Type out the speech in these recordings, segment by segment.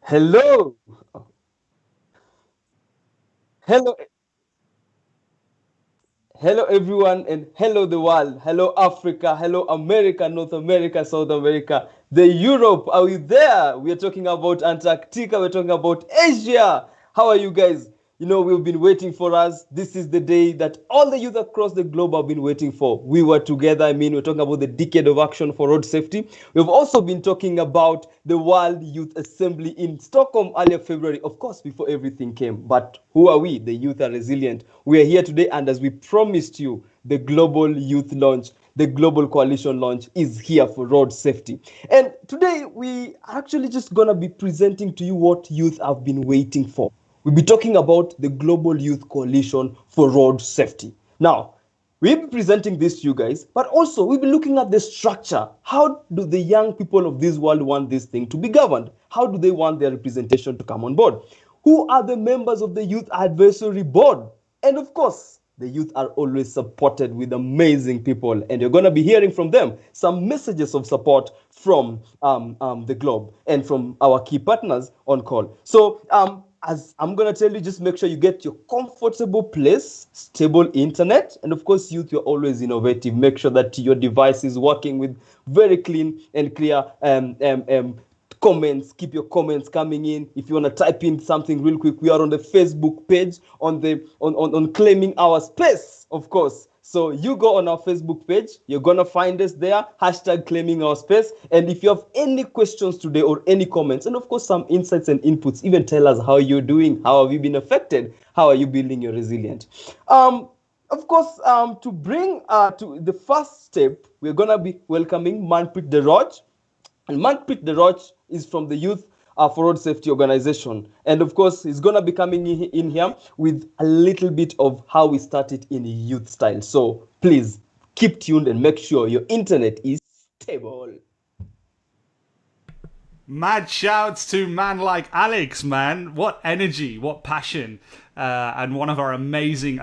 Hello, hello, hello everyone, and hello the world. Hello Africa, hello America, North America, South America, the Europe. Are we there? We are talking about Antarctica. We're talking about Asia. How are you guys? We've been waiting for us. This is the day that all the youth across the globe have been waiting for. We were together. We're talking about the decade of action for road safety. We've also been talking about the World Youth Assembly in Stockholm earlier February, of course, before everything came. But who are we? The youth are resilient. We are here today, and as we promised you, the Global Youth Launch, the Global Coalition launch is here for road safety. And today we are actually just gonna be presenting to you what youth have been waiting for. We'll be talking about the Global Youth Coalition for Road Safety. Now, we'll be presenting this to you guys, but also we'll be looking at the structure. How do the young people of this world want this thing to be governed? How do they want their representation to come on board? Who are the members of the Youth Advisory Board? And of course, the youth are always supported with amazing people, and you're going to be hearing from them some messages of support from the globe and from our key partners on call. So, as I'm going to tell you, just make sure you get your comfortable place, stable internet, and of course, youth, you're always innovative. Make sure that your device is working with very clean and clear comments. Keep your comments coming in. If you want to type in something real quick, we are on the Facebook page on claiming our space, of course. So you go on our Facebook page, you're gonna find us there, hashtag claiming our space. And if you have any questions today or any comments, and of course some insights and inputs, even tell us how you're doing, how have you been affected, how are you building your resilience. Of course, to bring to the first step, we're gonna be welcoming Manpreet Deroj. And Manpreet Deroj is from the Youth for Road Safety Organization. And of course, he's going to be coming in here with a little bit of how we started in youth style. So please keep tuned and make sure your internet is stable. Mad shouts to man like Alex, man. What energy, what passion. And one of our amazing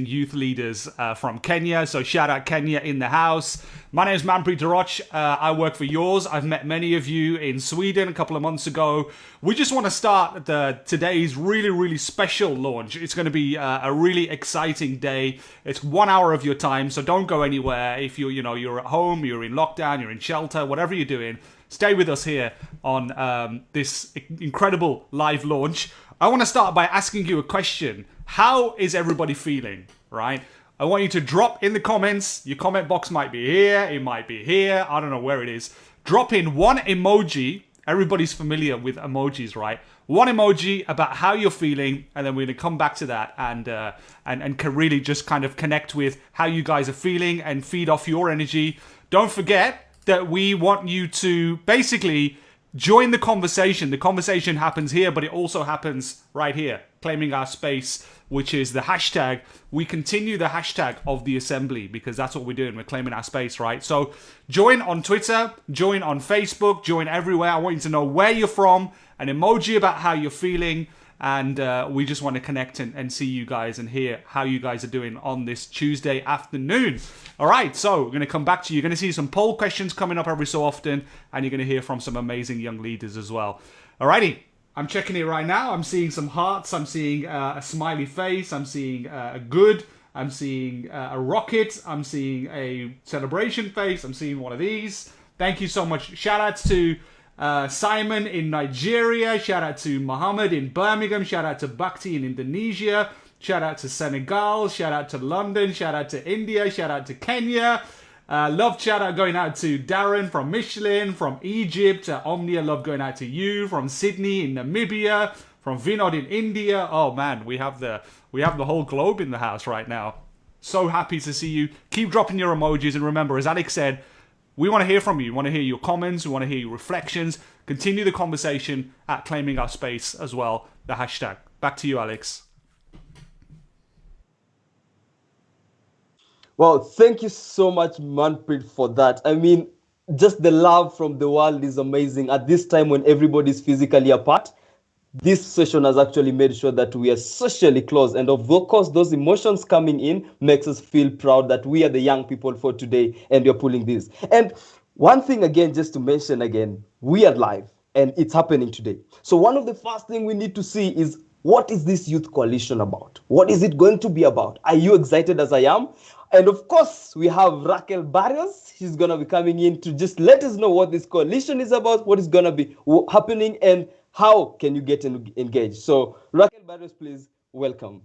youth leaders from Kenya. So shout out Kenya in the house. My name is Manpreet Deroj. I work for Yours. I've met many of you in Sweden a couple of months ago. We just want to start today's really special launch. It's going to be a really exciting day. It's 1 hour of your time, so don't go anywhere. If you're at home, you're in lockdown, you're in shelter, whatever you're doing, stay with us here on this incredible live launch. I want to start by asking you a question. How is everybody feeling, right? I want you to drop in the comments. Your comment box might be here. It might be here. I don't know where it is. Drop in one emoji. Everybody's familiar with emojis, right? One emoji about how you're feeling, and then we're going to come back to that and can really just kind of connect with how you guys are feeling and feed off your energy. Don't forget that we want you to basically join the conversation. The conversation happens here, but it also happens right here, claiming our space, which is the hashtag. We continue the hashtag of the assembly because that's what we're doing. We're claiming our space, right? So join on Twitter, join on Facebook, join everywhere. I want you to know where you're from, an emoji about how you're feeling, and we just want to connect and see you guys and hear how you guys are doing on this Tuesday afternoon. All right, so we're going to come back to you. You're going to see some poll questions coming up every so often, and you're going to hear from some amazing young leaders as well. All righty, I'm checking it right now. I'm seeing some hearts. I'm seeing a smiley face. I'm seeing a good. I'm seeing a rocket. I'm seeing a celebration face. I'm seeing one of these. Thank you so much. Shout outs to Simon in Nigeria. Shout out to Mohammed in Birmingham. Shout out to Bhakti in Indonesia. Shout out to Senegal. Shout out to London. Shout out to India. Shout out to Kenya. Love shout out going out to Darren from Michelin, from Egypt. Omnia, love going out to you from Sydney in Namibia, from Vinod in India. Oh man, we have the whole globe in the house right now. So happy to see you. Keep dropping your emojis, and remember, as Alex said, we want to hear from you. We want to hear your comments. We want to hear your reflections. Continue the conversation at Claiming Our Space as well, the hashtag. Back to you, Alex. Well, thank you so much, Manpreet, for that. Just the love from the world is amazing. At this time when everybody's physically apart, this session has actually made sure that we are socially close. And of course, those emotions coming in makes us feel proud that we are the young people for today and you're pulling this. And one thing again, just to mention again, we are live. and it's happening today. So one of the first thing we need to see is, what is this youth coalition about? What is it going to be about? Are you excited as I am? And of course, we have Raquel Barrios. She's going to be coming in to just let us know what this coalition is about, what is going to be happening, and how can you get engaged. So Raquel Barrios, please welcome.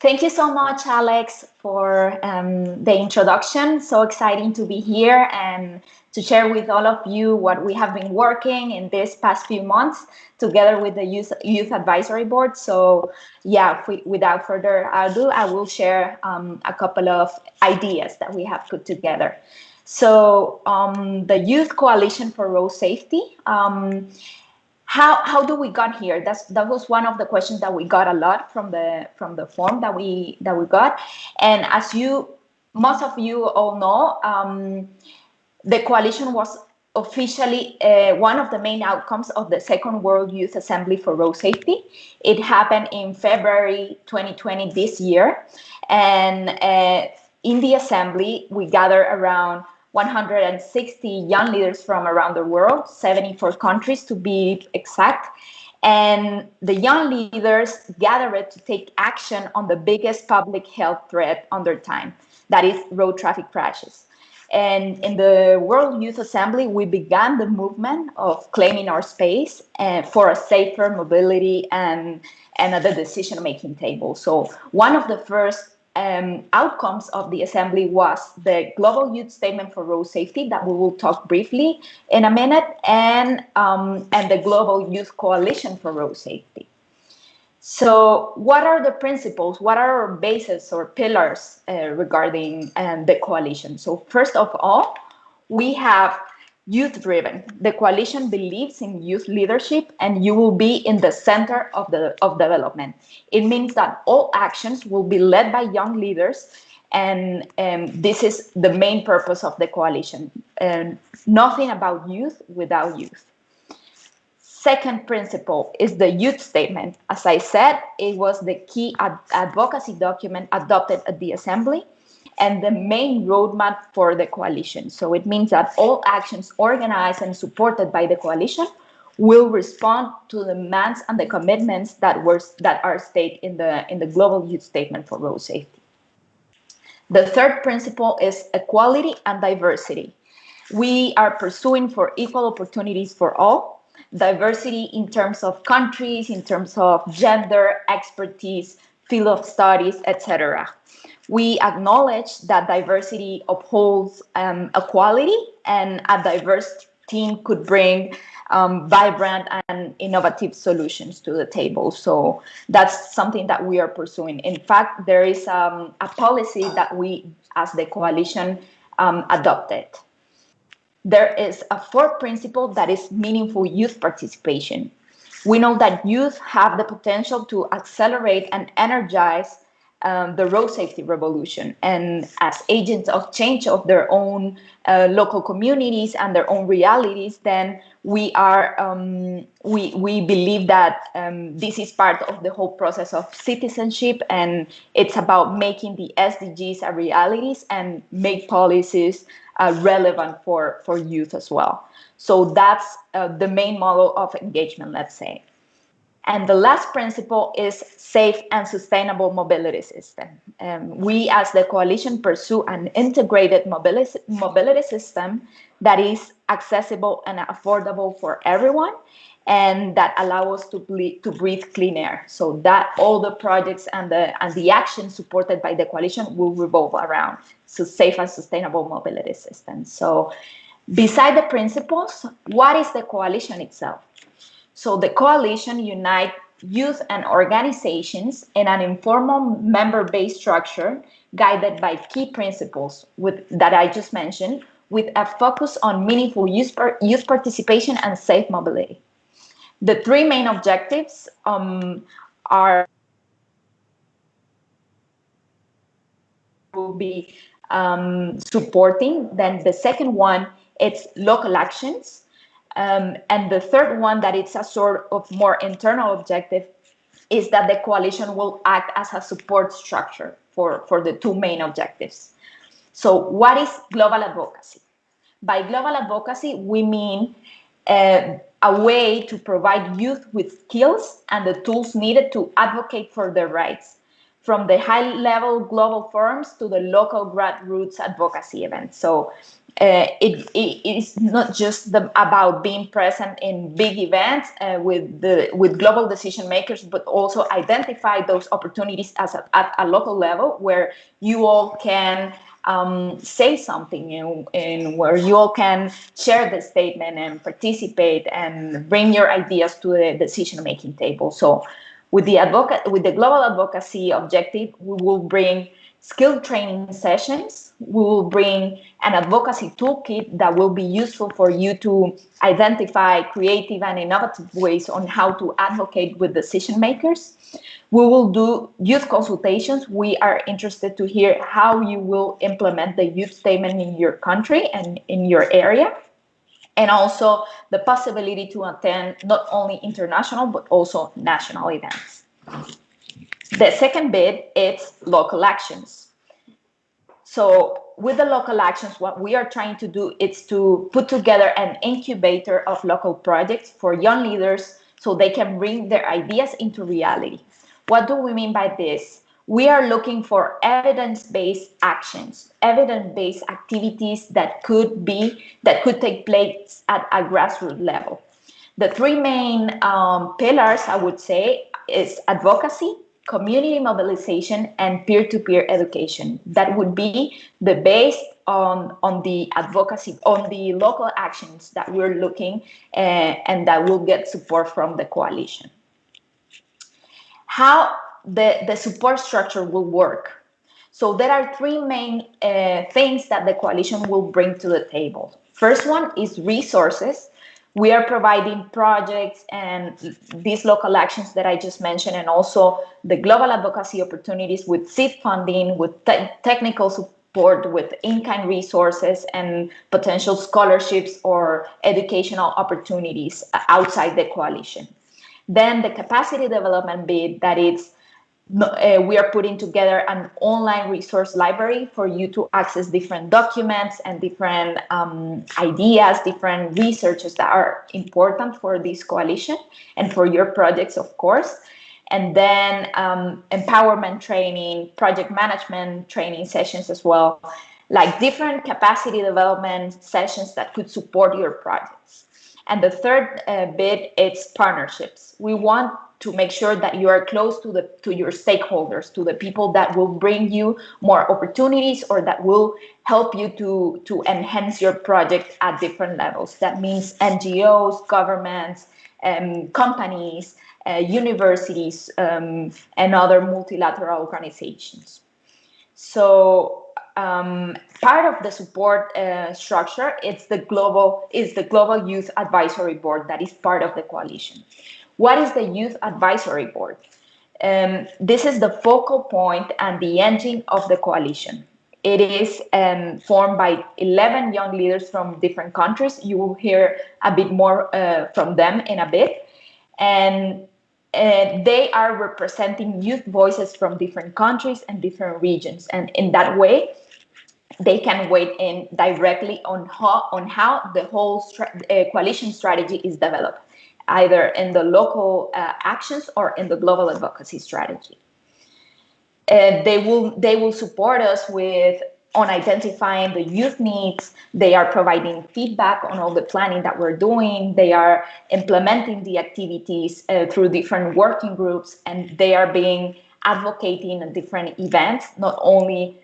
Thank you so much, Alex, for the introduction. So exciting to be here and to share with all of you what we have been working in this past few months together with the Youth Advisory Board. So yeah, without further ado, I will share a couple of ideas that we have put together. So the Youth Coalition for Road Safety, how do we got here? That was one of the questions that we got a lot from the form that we got. And as most of you all know, the coalition was officially one of the main outcomes of the Second World Youth Assembly for Road Safety. It happened in February 2020 this year, and in the assembly we gathered around 160 young leaders from around the world, 74 countries to be exact. And the young leaders gathered to take action on the biggest public health threat under time, that is road traffic crashes. And in the World Youth Assembly, we began the movement of claiming our space for a safer mobility and at the decision-making table. So one of the first outcomes of the assembly was the Global Youth Statement for Road Safety that we will talk briefly in a minute, and the Global Youth Coalition for Road Safety. So what are the principles? What are our bases or pillars regarding the coalition? So first of all, we have youth-driven. The coalition believes in youth leadership, and you will be in the center of development. It means that all actions will be led by young leaders, and this is the main purpose of the coalition. Nothing about youth without youth. Second principle is the youth statement. As I said, it was the key advocacy document adopted at the assembly and the main roadmap for the coalition. So it means that all actions organized and supported by the coalition will respond to the demands and the commitments that are stated in the Global Youth Statement for Road Safety. The third principle is equality and diversity. We are pursuing for equal opportunities for all, diversity in terms of countries, in terms of gender, expertise, field of studies, etc. We acknowledge that diversity upholds equality, and a diverse team could bring vibrant and innovative solutions to the table. So that's something that we are pursuing. In fact, there is a policy that we, as the coalition, adopted. There is a fourth principle that is meaningful youth participation. We know that youth have the potential to accelerate and energize the road safety revolution, and as agents of change of their own local communities and their own realities, then we believe that this is part of the whole process of citizenship, and it's about making the SDGs a realities and make policies relevant for youth as well. So that's the main model of engagement, let's say. And the last principle is safe and sustainable mobility system. We, as the coalition, pursue an integrated mobility system that is accessible and affordable for everyone, and that allow us to breathe clean air. So that all the projects and the actions supported by the coalition will revolve around safe and sustainable mobility systems. So beside the principles, what is the coalition itself? So the coalition unites youth and organizations in an informal member-based structure guided by key principles that I just mentioned, with a focus on meaningful youth participation and safe mobility. The three main objectives are will be supporting. Then the second one, it's local actions. And the third one, that it's a sort of more internal objective, is that the coalition will act as a support structure for the two main objectives. So what is global advocacy? By global advocacy, we mean a way to provide youth with skills and the tools needed to advocate for their rights, from the high-level global forums to the local grassroots advocacy events. So it is not just about being present in big events with global decision makers, but also identify those opportunities at a local level where you all can say something, and where you all can share the statement and participate and bring your ideas to the decision-making table. So with the global advocacy objective, we will bring skill training sessions. We will bring an advocacy toolkit that will be useful for you to identify creative and innovative ways on how to advocate with decision makers. We will do youth consultations. We are interested to hear how you will implement the youth statement in your country and in your area, and also the possibility to attend not only international but also national events. The second bit is local actions. So with the local actions, what we are trying to do is to put together an incubator of local projects for young leaders so they can bring their ideas into reality. What do we mean by this? We are looking for evidence-based actions, evidence-based activities that could take place at a grassroots level. The three main pillars, I would say, is advocacy, community mobilization, and peer-to-peer education. That would be the base on the advocacy, on the local actions that we're looking and that will get support from the coalition. How the support structure will work. So there are three main things that the coalition will bring to the table. First one is resources. We are providing projects and these local actions that I just mentioned, and also the global advocacy opportunities with seed funding, with technical support, with in-kind resources and potential scholarships or educational opportunities outside the coalition. Then the capacity development bit, that is, we are putting together an online resource library for you to access different documents and different ideas, different researches that are important for this coalition and for your projects, of course. And then empowerment training, project management training sessions as well, like different capacity development sessions that could support your projects. And the third bit is partnerships. We want to make sure that you are close to your stakeholders, to the people that will bring you more opportunities or that will help you to enhance your project at different levels. That means NGOs, governments, companies, universities, and other multilateral organizations. So part of the support structure is the global Youth Advisory Board that is part of the coalition. What is the Youth Advisory Board? This is the focal point and the engine of the coalition. It is formed by 11 young leaders from different countries. You will hear a bit more from them in a bit. And they are representing youth voices from different countries and different regions. And in that way, they can weigh in directly on how the whole coalition strategy is developed, either in the local actions or in the global advocacy strategy. They will support us on identifying the youth needs. They are providing feedback on all the planning that we're doing. They are implementing the activities through different working groups, and they are advocating in different events, not only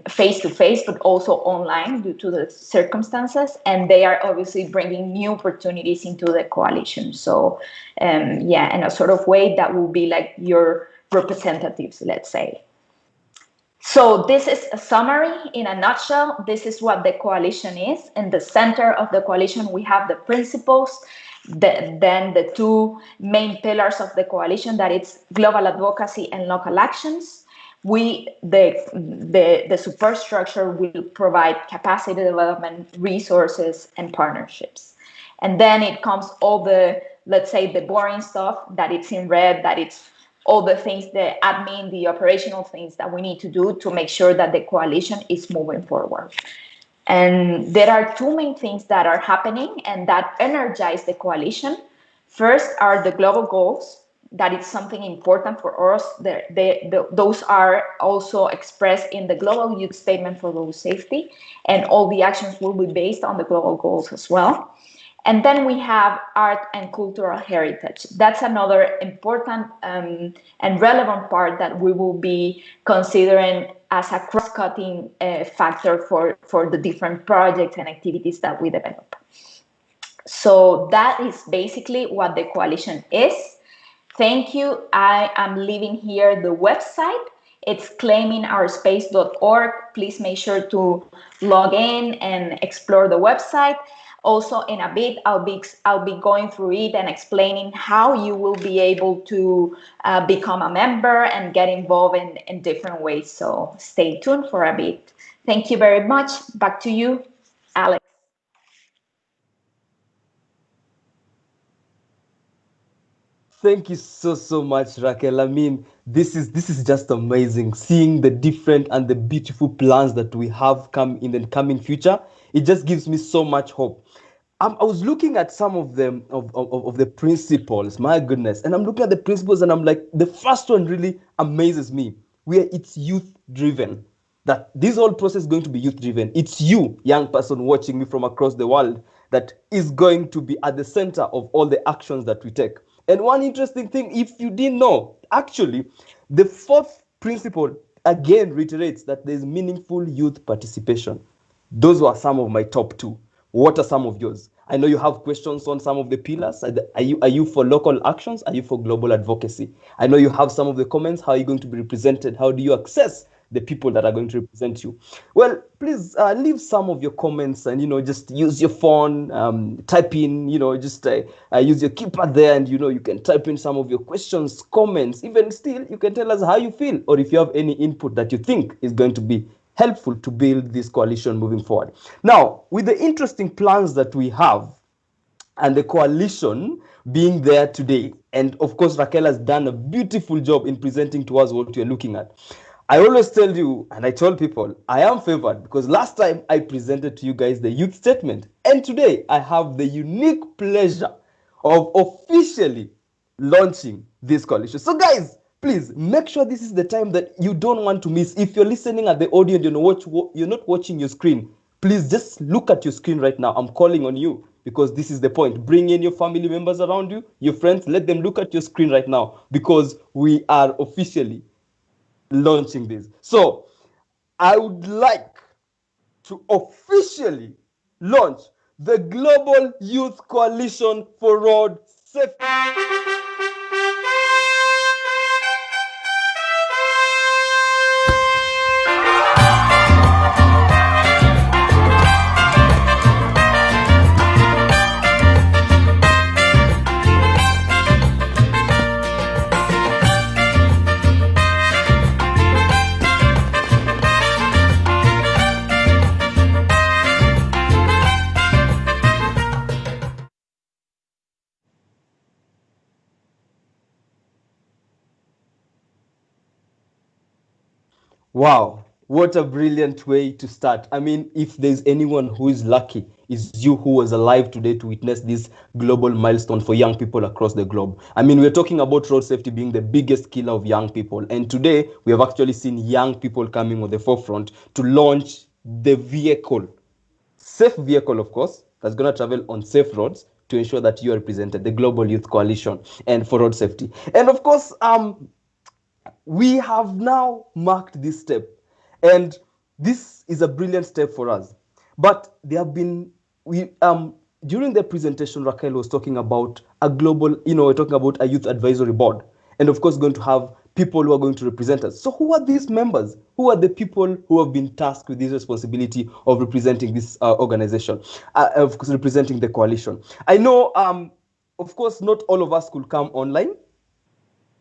face-to-face, but also online due to the circumstances. And they are obviously bringing new opportunities into the coalition. So in a sort of way that will be like your representatives, let's say. So this is a summary in a nutshell. This is what the coalition is. In the center of the coalition, we have the principles, then the two main pillars of the coalition, that it's global advocacy and local actions. The superstructure will provide capacity development, resources, and partnerships. And then it comes all the, let's say, the boring stuff that it's in red, that it's all the things, the admin, the operational things that we need to do to make sure that the coalition is moving forward. And there are two main things that are happening and that energize the coalition. First are the global goals. That is something important for us. Those are also expressed in the Global Youth Statement for Road Safety, and all the actions will be based on the global goals as well. And then we have art and cultural heritage. That's another important and relevant part that we will be considering as a cross-cutting factor for the different projects and activities that we develop. So that is basically what the coalition is. Thank you. I am leaving here the website. It's claimingourspace.org. Please make sure to log in and explore the website. Also, in a bit, I'll be going through it and explaining how you will be able to become a member and get involved in different ways. So stay tuned for a bit. Thank you very much. Back to you, Alex. Thank you so much, Raquel. I mean, this is just amazing. Seeing the different and the beautiful plans that we have come in the coming future, it just gives me so much hope. I was looking at some of them of the principles. My goodness, and I'm looking at the principles, and I'm like, the first one really amazes me. Where it's youth driven. That this whole process is going to be youth driven. It's you, young person watching me from across the world, that is going to be at the center of all the actions that we take. And one interesting thing, if you didn't know, actually, the fourth principle again reiterates that there's meaningful youth participation. Those were some of my top two. What are some of yours? I know you have questions on some of the pillars. Are you for local actions? Are you for global advocacy? I know you have some of the comments. How are you going to be represented? How do you access the people that are going to represent you? Well, please leave some of your comments, and just use your phone, type in, just use your keypad there, and you can type in some of your questions, comments. Even still, you can tell us how you feel, or if you have any input that you think is going to be helpful to build this coalition moving forward. Now, with the interesting plans that we have and the coalition being there today, and of course Raquel has done a beautiful job in presenting to us what we're looking at. I always tell you, and I told people, I am favored because last time I presented to you guys the youth statement, and today I have the unique pleasure of officially launching this coalition. So guys, please make sure this is the time that you don't want to miss. If you're listening at the audio and you're not watching your screen, please just look at your screen right now. I'm calling on you because this is the point. Bring in your family members around you, your friends, let them look at your screen right now because we are officially launching this. So I would like to officially launch the Global Youth Coalition for Road Safety. Wow, what a brilliant way to start. I mean, if there's anyone who is lucky, it's you who was alive today to witness this global milestone for young people across the globe. I mean, we're talking about road safety being the biggest killer of young people. And today, we have actually seen young people coming on the forefront to launch the vehicle, safe vehicle, of course, that's going to travel on safe roads to ensure that you are represented, the Global Youth Coalition, and for road safety. And of course, we have now marked this step, and this is a brilliant step for us. But there have been, during the presentation, Raquel was talking about a global, we're talking about a youth advisory board, and of course going to have people who are going to represent us. So who are these members? Who are the people who have been tasked with this responsibility of representing this organization, of course, representing the coalition? I know, of course, not all of us could come online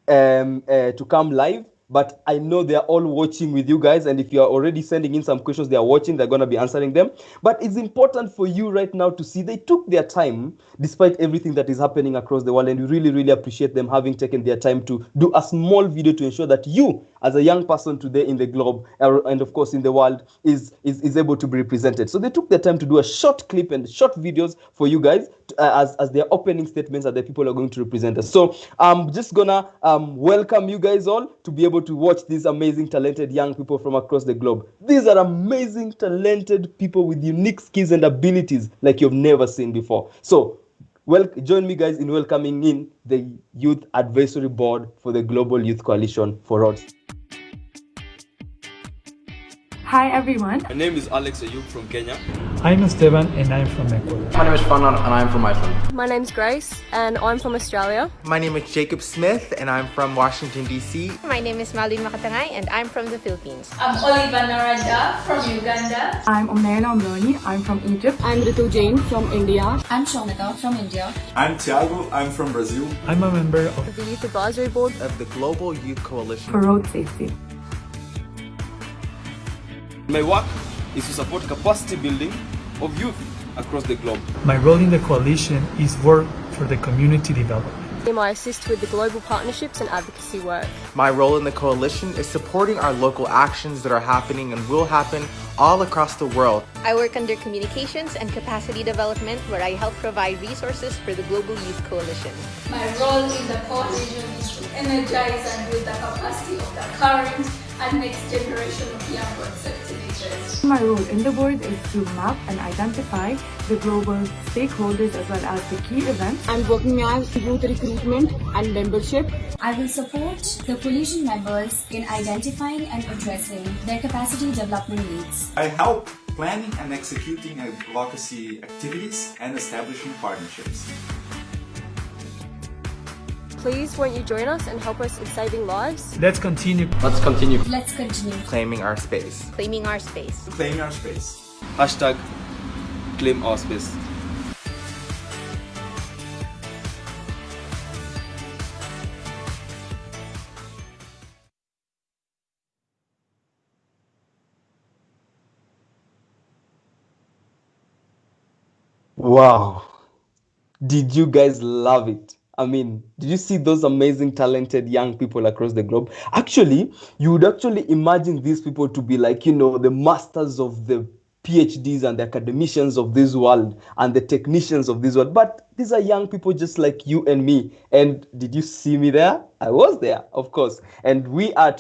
to come live. but I know they are all watching with you guys. And if you are already sending in some questions, they are watching, they're going to be answering them. But it's important for you right now to see they took their time despite everything that is happening across the world. And we really, really appreciate them having taken their time to do a small video to ensure that you, as a young person today in the globe and of course in the world, is able to be represented. So they took their time to do a short clip and short videos for you guys as their opening statements that the people are going to represent us. So I'm just gonna welcome you guys all to be able to watch these amazing, talented young people from across the globe. These are amazing, talented people with unique skills and abilities like you've never seen before. So join me, guys, in welcoming in the Youth Advisory Board for the Global Youth Coalition for Roads. Hi everyone. My name is Alex Ayub from Kenya. I'm Esteban and I'm from Ecuador. My name is Fanan and I'm from Iceland. My name's Grace and I'm from Australia. My name is Jacob Smith and I'm from Washington, D.C. My name is Malin Makatangay and I'm from the Philippines. I'm Oliva Naranja from Uganda. I'm Omnela Omloni. I'm from Egypt. I'm Ritu Jain from India. I'm Shomika from India. I'm Thiago. I'm from Brazil. I'm a member of the Youth Advisory Board of the Global Youth Coalition for Road Safety. My work is to support capacity building of youth across the globe. My role in the coalition is work for the community development. I assist with the global partnerships and advocacy work. My role in the coalition is supporting our local actions that are happening and will happen all across the world. I work under communications and capacity development, where I help provide resources for the Global Youth Coalition. My role in the coalition is to energize and build the capacity of the current and next generation of young road safety leaders. My role in the board is to map and identify the global stakeholders as well as the key events. I'm working as youth recruitment and membership. I will support the coalition members in identifying and addressing their capacity development needs. I help planning and executing advocacy activities and establishing partnerships. Please won't you join us and help us in saving lives? Let's continue. Let's continue. Let's continue claiming our space. Claiming our space. Claiming our space. Hashtag claim our space. Wow. Did you guys love it? I mean, did you see those amazing, talented young people across the globe? Actually, you would actually imagine these people to be like, the masters of the PhDs and the academicians of this world and the technicians of this world. But these are young people just like you and me. And did you see me there? I was there, of course. And we are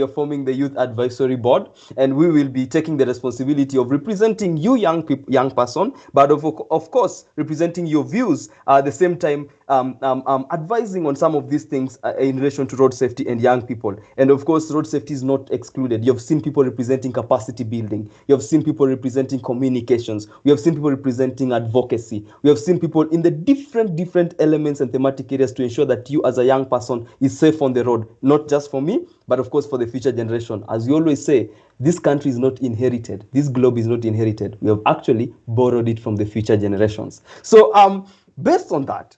forming the Youth Advisory Board, and we will be taking the responsibility of representing you, young person, but of course, representing your views at the same time, advising on some of these things in relation to road safety and young people. And of course, road safety is not excluded. You have seen people representing capacity building. You have seen people representing communications. We have seen people representing advocacy. We have seen people in the different elements and thematic areas to ensure that you as a young person is safe on the road, not just for me, but of course for the future generation. As we always say, this country is not inherited. This globe is not inherited. We have actually borrowed it from the future generations. So based on that,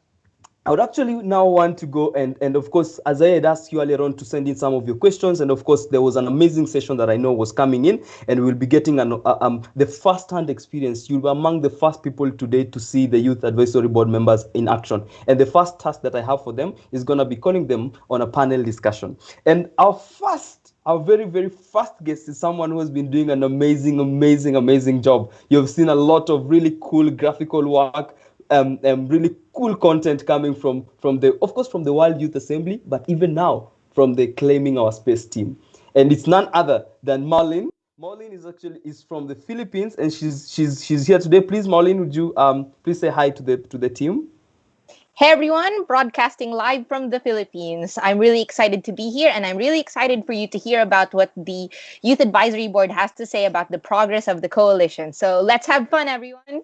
I would actually now want to go and of course, as I had asked you earlier on to send in some of your questions, and of course, there was an amazing session that I know was coming in, and we'll be getting the first-hand experience. You'll be among the first people today to see the Youth Advisory Board members in action. And the first task that I have for them is going to be calling them on a panel discussion. And our very, very first guest is someone who has been doing an amazing job. You've seen a lot of really cool graphical work, really cool content coming from the World Youth Assembly, but even now from the Claiming Our Space team. And it's none other than Marlene. Marlene is from the Philippines, and she's here today. Please, Marlene, would you please say hi to the team? Hey everyone, broadcasting live from the Philippines. I'm really excited to be here, and I'm really excited for you to hear about what the Youth Advisory Board has to say about the progress of the coalition. So let's have fun, everyone.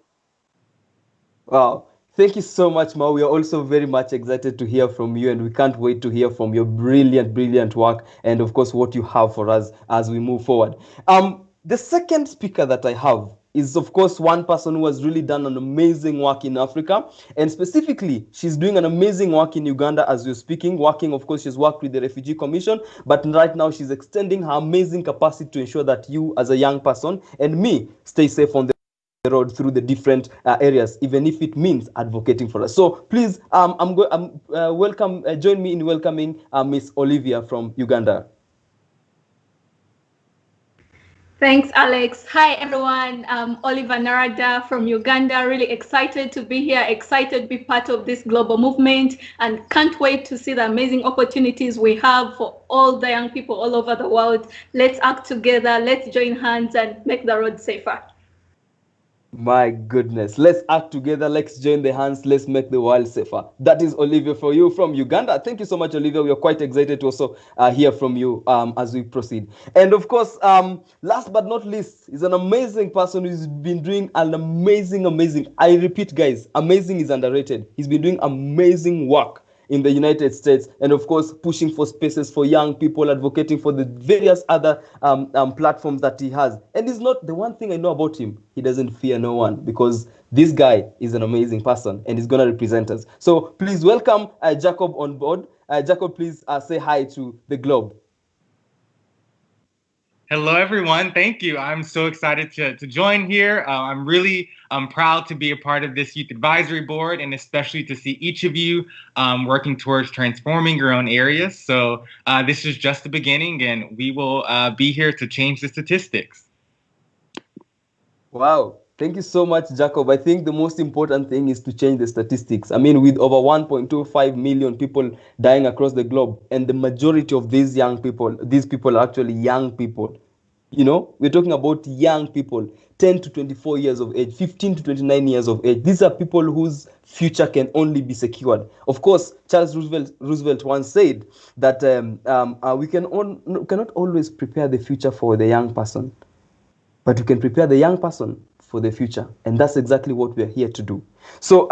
Wow. Thank you so much, Ma. We are also very much excited to hear from you, and we can't wait to hear from your brilliant work and, of course, what you have for us as we move forward. The second speaker that I have is, of course, one person who has really done an amazing work in Africa. And specifically, she's doing an amazing work in Uganda as we're speaking. Working, of course, she's worked with the Refugee Commission, but right now she's extending her amazing capacity to ensure that you, as a young person, and me, stay safe on the road through the different areas, even if it means advocating for us. So please, join me in welcoming Miss Olivia from Uganda. Thanks, Alex. Hi, everyone. I'm Oliver Narada from Uganda. Really excited to be here, excited to be part of this global movement, and can't wait to see the amazing opportunities we have for all the young people all over the world. Let's act together, let's join hands and make the road safer. My goodness, let's act together, let's join the hands, let's make the world safer. That is Olivia for you from Uganda. Thank you so much, Olivia. We are quite excited to also hear from you as we proceed. And of course, last but not least, is an amazing person who's been doing an amazing, I repeat, guys, amazing is underrated. He's been doing amazing work in the United States, and of course pushing for spaces for young people, advocating for the various other platforms that he has. And it's not the one thing I know about him, he doesn't fear no one, because this guy is an amazing person and he's going to represent us. So please welcome Jacob on board. Jacob, please say hi to the globe. Hello, everyone. Thank you. I'm so excited to join here. I'm really proud to be a part of this Youth Advisory Board, and especially to see each of you working towards transforming your own areas. So this is just the beginning, and we will be here to change the statistics. Wow. Thank you so much, Jacob. I think the most important thing is to change the statistics. I mean, with over 1.25 million people dying across the globe, and the majority of these people are actually young people. You know, we're talking about young people, 10 to 24 years of age, 15 to 29 years of age. These are people whose future can only be secured. Of course, Charles Roosevelt once said that we cannot always prepare the future for the young person, but we can prepare the young person for the future, and that's exactly what we're here to do. So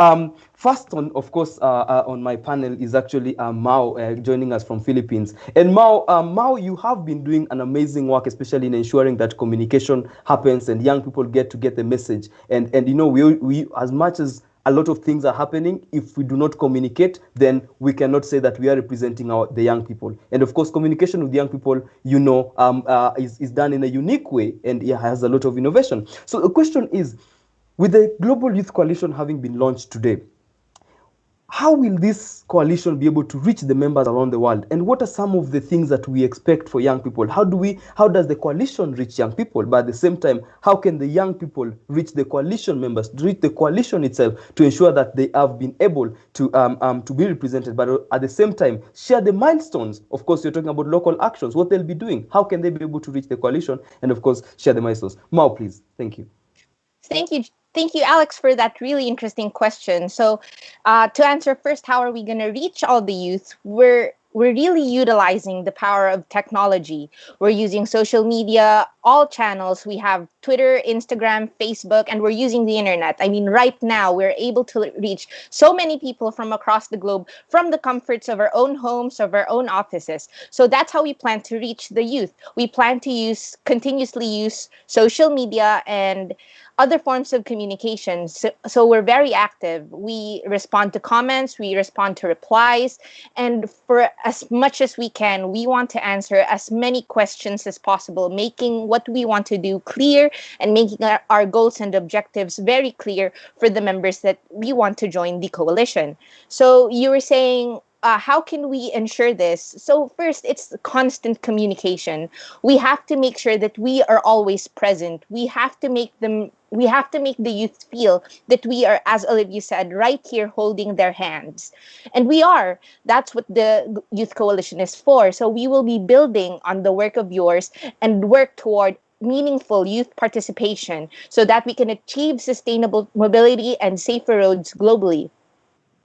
first on my panel is actually Mao joining us from Philippines. And Mao, you have been doing an amazing work, especially in ensuring that communication happens and young people get the message. And you know, we as much as a lot of things are happening, if we do not communicate, then we cannot say that we are representing the young people. And of course, communication with young people, you know, is done in a unique way, and it has a lot of innovation. So the question is, with the Global Youth Coalition having been launched today, how will this coalition be able to reach the members around the world? And what are some of the things that we expect for young people? How does the coalition reach young people? But at the same time, how can the young people reach the coalition members, reach the coalition itself, to ensure that they have been able to be represented, but at the same time, share the milestones? Of course, you're talking about local actions, what they'll be doing. How can they be able to reach the coalition? And of course, share the milestones. Mao, please. Thank you. Thank you, Alex, for that really interesting question. So to answer first, how are we going to reach all the youth? We're really utilizing the power of technology. We're using social media, all channels. We have Twitter, Instagram, Facebook, and we're using the internet. I mean, right now, we're able to reach so many people from across the globe, from the comforts of our own homes, of our own offices. So that's how we plan to reach the youth. We plan to continuously use social media and other forms of communication. So we're very active. We respond to comments, we respond to replies, and for as much as we can, we want to answer as many questions as possible, making what we want to do clear and making our goals and objectives very clear for the members that we want to join the coalition. So you were saying, how can we ensure this? So first, it's constant communication. We have to make sure that we are always present. We have to make the youth feel that we are, as Olivia said, right here holding their hands. And we are. That's what the Youth Coalition is for. So we will be building on the work of yours and work toward meaningful youth participation so that we can achieve sustainable mobility and safer roads globally.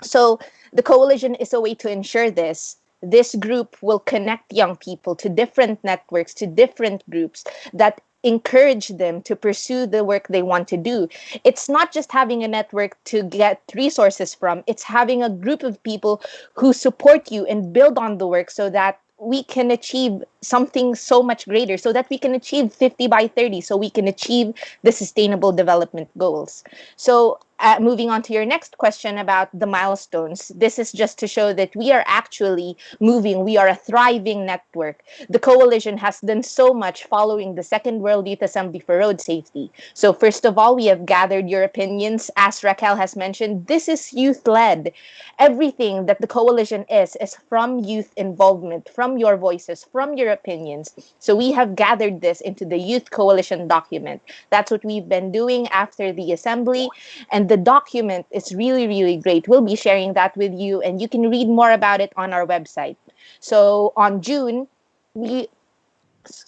So the coalition is a way to ensure this. This group will connect young people to different networks, to different groups that encourage them to pursue the work they want to do. It's not just having a network to get resources from, it's having a group of people who support you and build on the work so that we can achieve something so much greater, so that we can achieve 50 by 30, so we can achieve the sustainable development goals. So moving on to your next question about the milestones, this is just to show that we are actually moving. We are a thriving network. The coalition has done so much following the Second World Youth Assembly for Road Safety. So first of all, we have gathered your opinions. As Raquel has mentioned, this is youth-led. Everything that the coalition is from youth involvement, from your voices, from your opinions. So we have gathered this into the Youth Coalition document. That's what we've been doing after the assembly, and the document is really, really great. We'll be sharing that with you, and you can read more about it on our website. So on June, we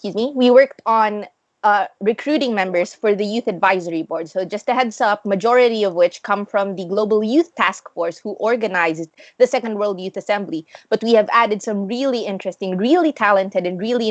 worked on recruiting members for the Youth Advisory Board. So just a heads up, majority of which come from the Global Youth Task Force, who organized the Second World Youth Assembly. But we have added some really interesting, really talented, and really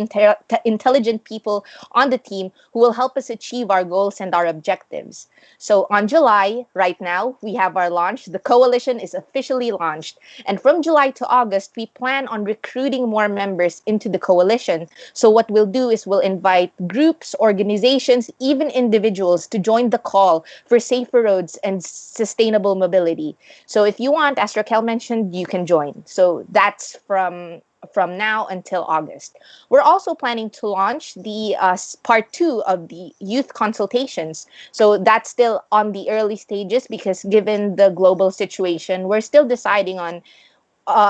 intelligent people on the team who will help us achieve our goals and our objectives. So on July, right now, we have our launch. The coalition is officially launched. And from July to August, we plan on recruiting more members into the coalition. So what we'll do is we'll invite groups, organizations, even individuals to join the call for safer roads and sustainable mobility. So if you want, as Raquel mentioned, you can join. So that's from now until August. We're also planning to launch the part 2 of the youth consultations. So that's still on the early stages, because given the global situation, we're still deciding on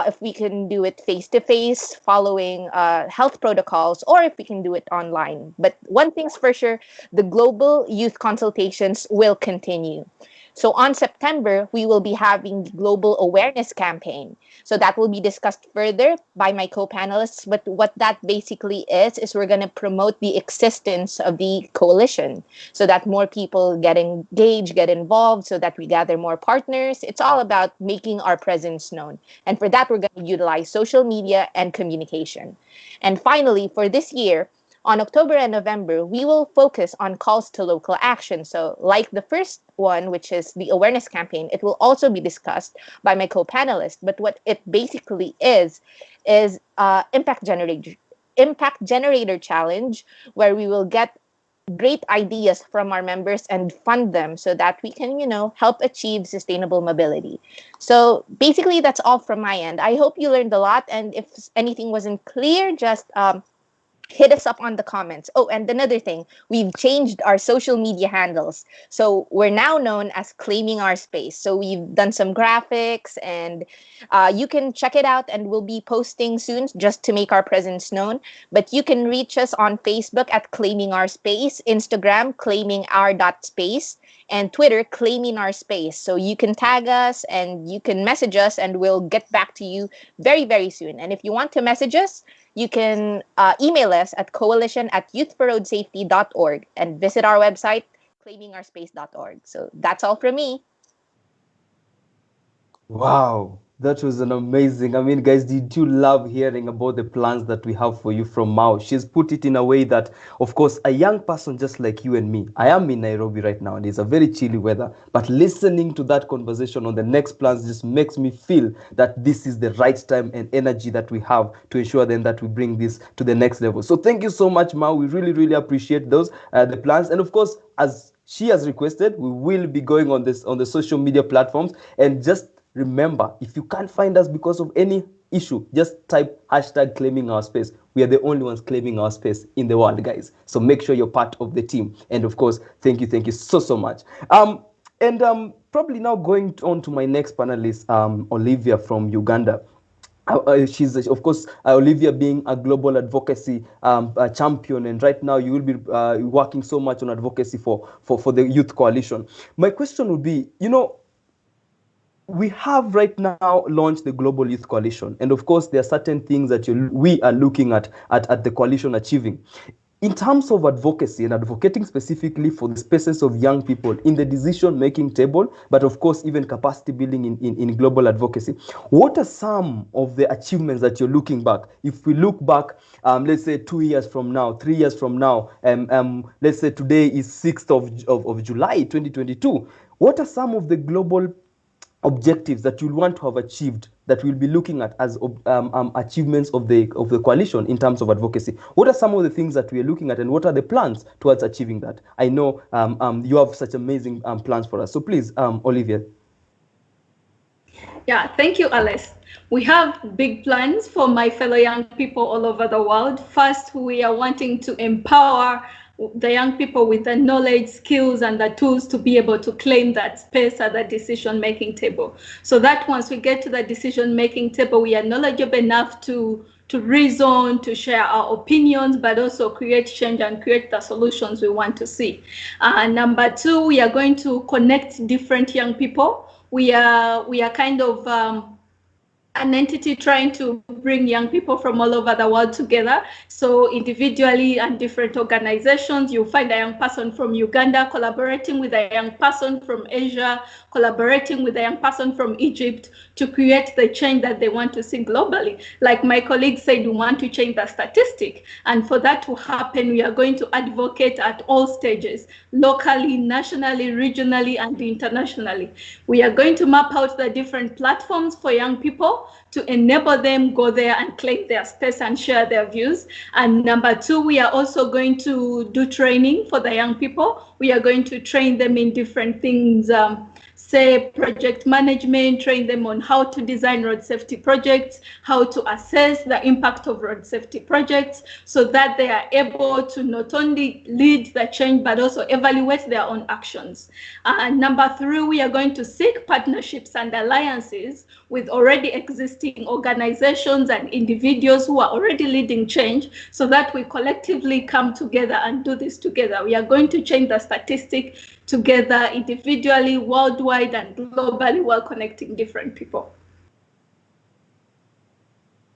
if we can do it face-to-face, following health protocols, or if we can do it online. But one thing's for sure, the global youth consultations will continue. So on September, we will be having the Global Awareness Campaign. So that will be discussed further by my co-panelists. But what that basically is we're going to promote the existence of the coalition so that more people get engaged, get involved, so that we gather more partners. It's all about making our presence known. And for that, we're going to utilize social media and communication. And finally, for this year, on October and November, we will focus on calls to local action. So like the first one, which is the awareness campaign, it will also be discussed by my co-panelists. But what it basically is impact generator challenge, where we will get great ideas from our members and fund them so that we can, help achieve sustainable mobility. So basically, that's all from my end. I hope you learned a lot. And if anything wasn't clear, just hit us up on the comments. Oh, and another thing, we've changed our social media handles. So we're now known as Claiming Our Space. So we've done some graphics, and you can check it out, and we'll be posting soon just to make our presence known. But you can reach us on Facebook at Claiming Our Space, Instagram, claimingour.space, and Twitter, Claiming Our Space. So you can tag us and you can message us, and we'll get back to you very, very soon. And if you want to message us, you can email us at coalition@youthforroadsafety.org and visit our website, claimingourspace.org. So that's all from me. Wow, that was an amazing. I mean, guys, did you love hearing about the plans that we have for you from Mao? She's put it in a way that, of course, a young person just like you and me, I am in Nairobi right now, and it's a very chilly weather, but listening to that conversation on the next plans just makes me feel that this is the right time and energy that we have to ensure then that we bring this to the next level. So thank you so much, Mao. We really, really appreciate those, the plans. And of course, as she has requested, we will be going on the social media platforms. And just remember, if you can't find us because of any issue, just type hashtag Claiming Our Space. We are the only ones claiming our space in the world, guys. So make sure you're part of the team. And of course, thank you so much. Probably now going on to my next panelist, Olivia from Uganda. She's, of course, Olivia being a global advocacy champion, and right now you will be working so much on advocacy for the Youth Coalition. My question would be, we have right now launched the Global Youth Coalition, and of course there are certain things that we are looking at the coalition achieving. In terms of advocacy and advocating specifically for the spaces of young people in the decision-making table, but of course even capacity building in global advocacy, what are some of the achievements that you're looking back? If we look back, let's say 2 years from now, 3 years from now, let's say today is 6th of July 2022, what are some of the global objectives that you want to have achieved that we'll be looking at as achievements of the coalition in terms of advocacy? What are some of the things that we are looking at, and what are the plans towards achieving that? I know you have such amazing plans for us. So please, Olivia. Yeah, thank you, Alice. We have big plans for my fellow young people all over the world. First, we are wanting to empower the young people with the knowledge, skills, and the tools to be able to claim that space at the decision-making table. So that once we get to the decision-making table, we are knowledgeable enough to reason, to share our opinions, but also create change and create the solutions we want to see. Number two, we are going to connect different young people. We are kind of an entity trying to bring young people from all over the world together. So individually and different organizations, you'll find a young person from Uganda collaborating with a young person from Asia, collaborating with a young person from Egypt to create the change that they want to see globally. Like my colleague said, we want to change the statistic. And for that to happen, we are going to advocate at all stages, locally, nationally, regionally, and internationally. We are going to map out the different platforms for young people to enable them go there and claim their space and share their views. And number two, we are also going to do training for the young people. We are going to train them in different things, say project management, train them on how to design road safety projects, how to assess the impact of road safety projects, so that they are able to not only lead the change, but also evaluate their own actions. And number three, we are going to seek partnerships and alliances with already existing organizations and individuals who are already leading change, so that we collectively come together and do this together. We are going to change the statistic together, individually, worldwide, and globally, while connecting different people.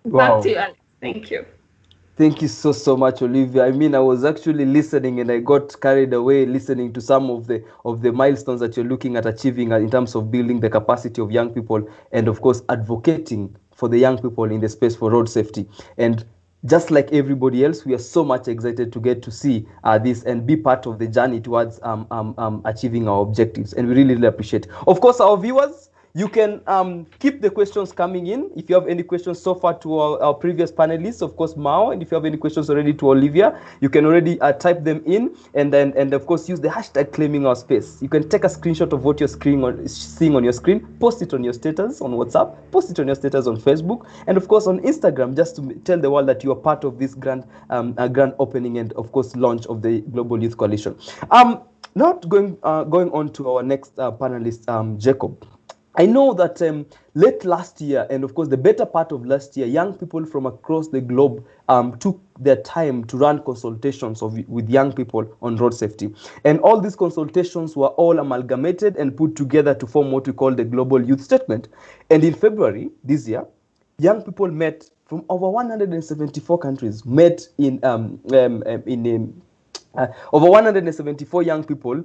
Wow. Back to you, Alex. Thank you. Thank you so much, Olivia. I mean, I was actually listening and I got carried away listening to some of the milestones that you're looking at achieving in terms of building the capacity of young people, and of course advocating for the young people in the space for road safety. And just like everybody else, we are so much excited to get to see this and be part of the journey towards achieving our objectives. And we really appreciate it. Of course, our viewers, you can keep the questions coming in. If you have any questions so far to our previous panelists, of course, Mao, and if you have any questions already to Olivia, you can already type them in, and of course use the hashtag claiming our space. You can take a screenshot of what you're seeing on your screen, post it on your status on WhatsApp, post it on your status on Facebook, and of course on Instagram, just to tell the world that you are part of this grand opening and of course launch of the Global Youth Coalition. Now going on to our next panelist, Jacob. I know that late last year, and of course the better part of last year, young people from across the globe took their time to run consultations with young people on road safety. And all these consultations were all amalgamated and put together to form what we call the Global Youth Statement. And in February this year, young people met from over 174 countries, met over 174 young people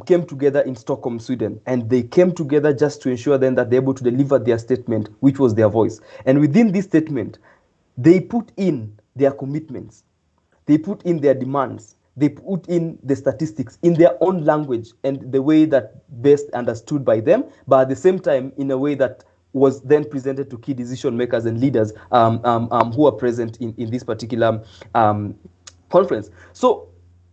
came together in Stockholm, Sweden, and they came together just to ensure then that they're able to deliver their statement, which was their voice. And within this statement, they put in their commitments, they put in their demands, they put in the statistics in their own language and the way that best understood by them, but at the same time in a way that was then presented to key decision makers and leaders who are present in this particular conference. So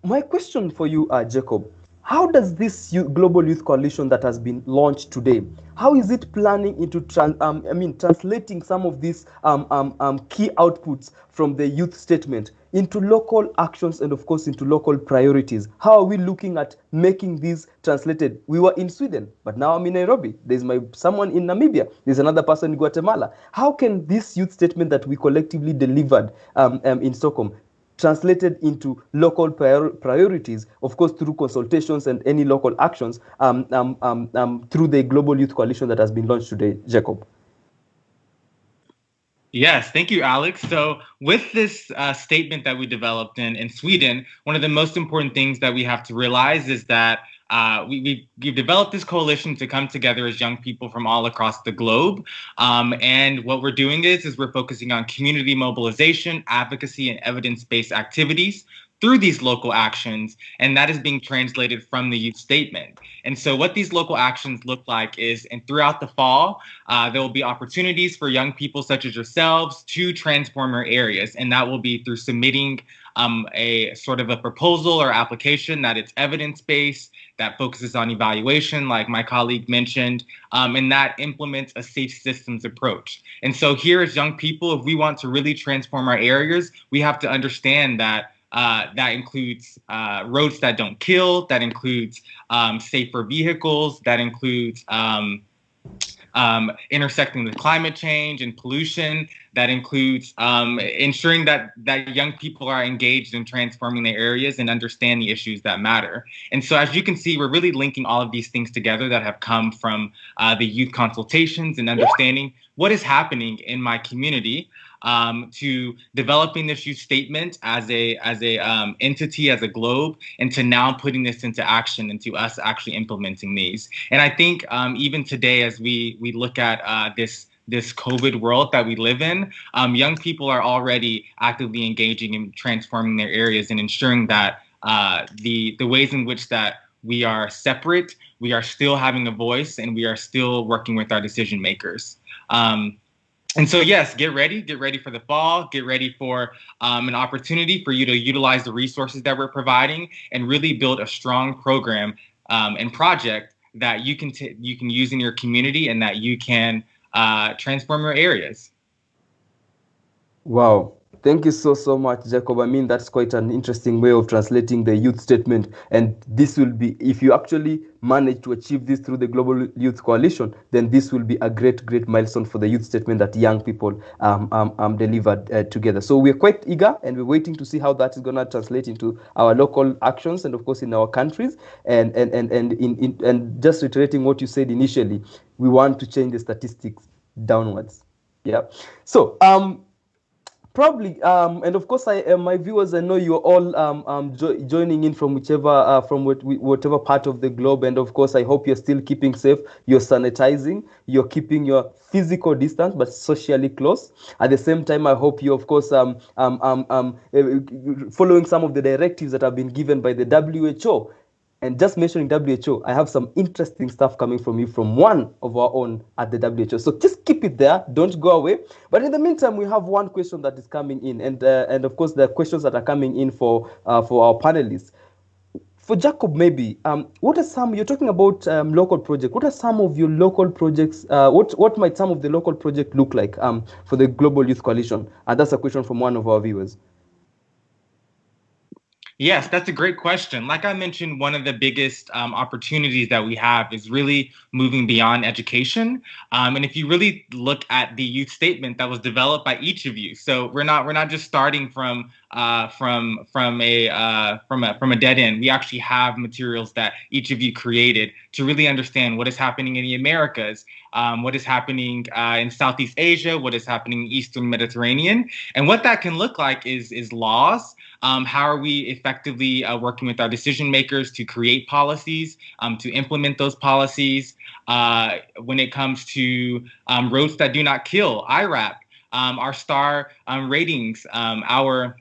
my question for you, Jacob, how does this Global Youth Coalition that has been launched today, how is it planning into translating some of these key outputs from the youth statement into local actions and of course into local priorities? How are we looking at making these translated? We were in Sweden, but now I'm in Nairobi. There's someone in Namibia. There's another person in Guatemala. How can this youth statement that we collectively delivered in Stockholm translated into local priorities, of course, through consultations and any local actions through the Global Youth Coalition that has been launched today, Jacob? Yes, thank you, Alex. So with this statement that we developed in Sweden, one of the most important things that we have to realize is that we've developed this coalition to come together as young people from all across the globe. And what we're doing is we're focusing on community mobilization, advocacy, and evidence-based activities through these local actions, and that is being translated from the youth statement. And so what these local actions look like is, and throughout the fall, there will be opportunities for young people such as yourselves to transform your areas, and that will be through submitting a sort of a proposal or application that it's evidence-based, that focuses on evaluation, like my colleague mentioned, and that implements a safe systems approach. And so here as young people, if we want to really transform our areas, we have to understand that that includes roads that don't kill, that includes safer vehicles, that includes intersecting with climate change and pollution, that includes ensuring that young people are engaged in transforming their areas and understand the issues that matter. And so as you can see, we're really linking all of these things together that have come from the youth consultations and understanding what is happening in my community, to developing this youth statement as a entity, as a globe, and to now putting this into action and to us actually implementing these. And I think even today, as we look at this COVID world that we live in, young people are already actively engaging in transforming their areas and ensuring that the ways in which that we are separate, we are still having a voice, and we are still working with our decision makers. And so, yes, get ready for the fall, get ready for an opportunity for you to utilize the resources that we're providing and really build a strong program and project that you can use in your community and that you can transform your areas. Wow. Thank you so much, Jacob. I mean, that's quite an interesting way of translating the youth statement. And this will be, if you actually manage to achieve this through the Global Youth Coalition, then this will be a great milestone for the youth statement that young people delivered together. So we're quite eager and we're waiting to see how that is going to translate into our local actions and, of course, in our countries. And just reiterating what you said initially, we want to change the statistics downwards. Yeah. So, probably, and of course, my viewers, I know you're all joining in from whatever part of the globe, and of course, I hope you're still keeping safe. You're sanitizing, you're keeping your physical distance, but socially close. At the same time, I hope you, of course, following some of the directives that have been given by the WHO. And just mentioning WHO, I have some interesting stuff coming from you from one of our own at the WHO. So just keep it there. Don't go away. But in the meantime, we have one question that is coming in. And of course, the questions that are coming in for our panelists. For Jacob, maybe, what are some, you're talking about local projects. What are some of your local projects? What might some of the local projects look like for the Global Youth Coalition? And that's a question from one of our viewers. Yes, that's a great question. Like I mentioned, one of the biggest opportunities that we have is really moving beyond education. And if you really look at the youth statement that was developed by each of you, so we're not just starting from a dead end. We actually have materials that each of you created to really understand what is happening in the Americas, what is happening in Southeast Asia, what is happening in Eastern Mediterranean, and what that can look like is laws. How are we effectively working with our decision makers to create policies, to implement those policies? When it comes to roads that do not kill, IRAP, our star ratings, our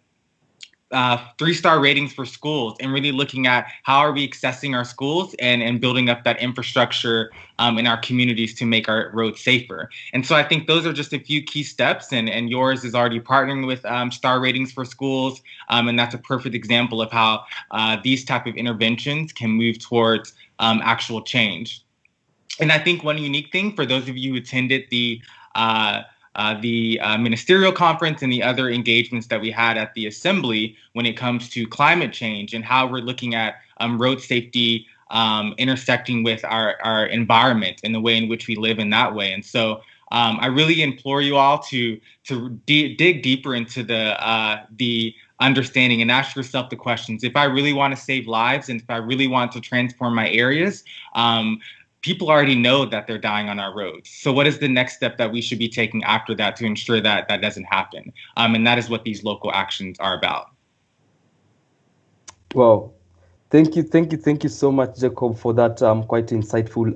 3-star ratings for schools, and really looking at how are we accessing our schools and building up that infrastructure in our communities to make our roads safer. And so I think those are just a few key steps, and yours is already partnering with star ratings for schools, and that's a perfect example of how these type of interventions can move towards actual change. And I think one unique thing for those of you who attended the ministerial conference and the other engagements that we had at the assembly when it comes to climate change and how we're looking at road safety intersecting with our environment and the way in which we live in that way. And so I really implore you all to dig deeper into the understanding and ask yourself the questions. If I really want to save lives and if I really want to transform my areas, people already know that they're dying on our roads. So what is the next step that we should be taking after that to ensure that that doesn't happen? And that is what these local actions are about. Wow. Thank you so much, Jacob, for that quite insightful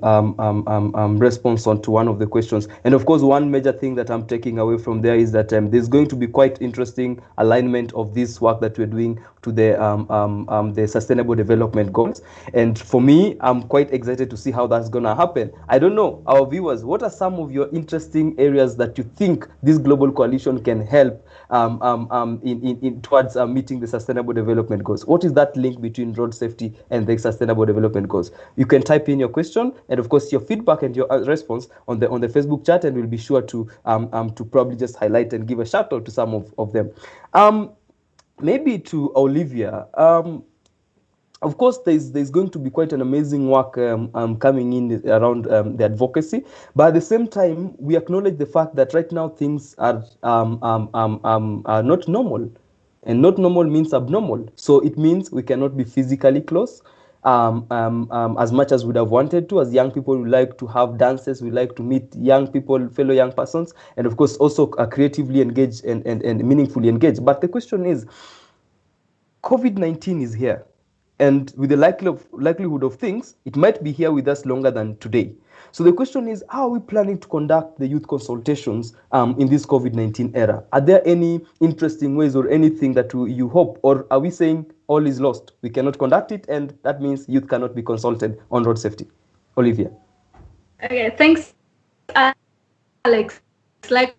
response on to one of the questions. And of course, one major thing that I'm taking away from there is that there's going to be quite interesting alignment of this work that we're doing to the Sustainable Development Goals. And for me, I'm quite excited to see how that's gonna happen. I don't know, our viewers, what are some of your interesting areas that you think this global coalition can help in towards meeting the Sustainable Development Goals? What is that link between road safety and the Sustainable Development Goals? You can type in your question and of course your feedback and your response on the Facebook chat, and we'll be sure to probably just highlight and give a shout out to some of them. Maybe to Olivia. Of course, there's going to be quite an amazing work coming in around the advocacy, but at the same time, we acknowledge the fact that right now things are not normal, and not normal means abnormal. So it means we cannot be physically close as much as we would have wanted to. As young people, we like to have dances, we like to meet young people, fellow young persons, and of course also creatively engaged and meaningfully engaged. But the question is, COVID-19 is here. And with the likelihood of things, it might be here with us longer than today. So the question is, how are we planning to conduct the youth consultations in this COVID-19 era? Are there any interesting ways or anything that you hope, or are we saying all is lost? We cannot conduct it, and that means youth cannot be consulted on road safety? Olivia. Okay, thanks, Alex. Like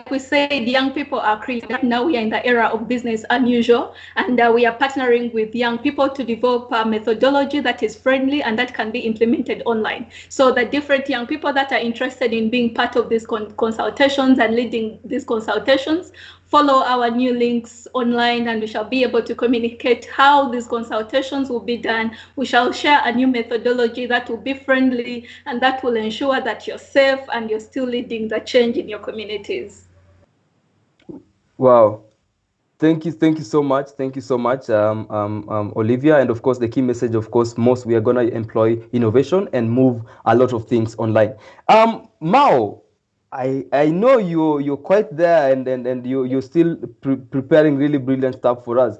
we said, young people are creative. Now we are in the era of business unusual, and we are partnering with young people to develop a methodology that is friendly and that can be implemented online. So the different young people that are interested in being part of these consultations and leading these consultations, follow our new links online, and we shall be able to communicate how these consultations will be done. We shall share a new methodology that will be friendly and that will ensure that you're safe and you're still leading the change in your communities. Wow. Thank you so much. Thank you so much, Olivia. And of course, the key message, of course, we are going to employ innovation and move a lot of things online. Mao, I know you're quite there, and you're still preparing really brilliant stuff for us.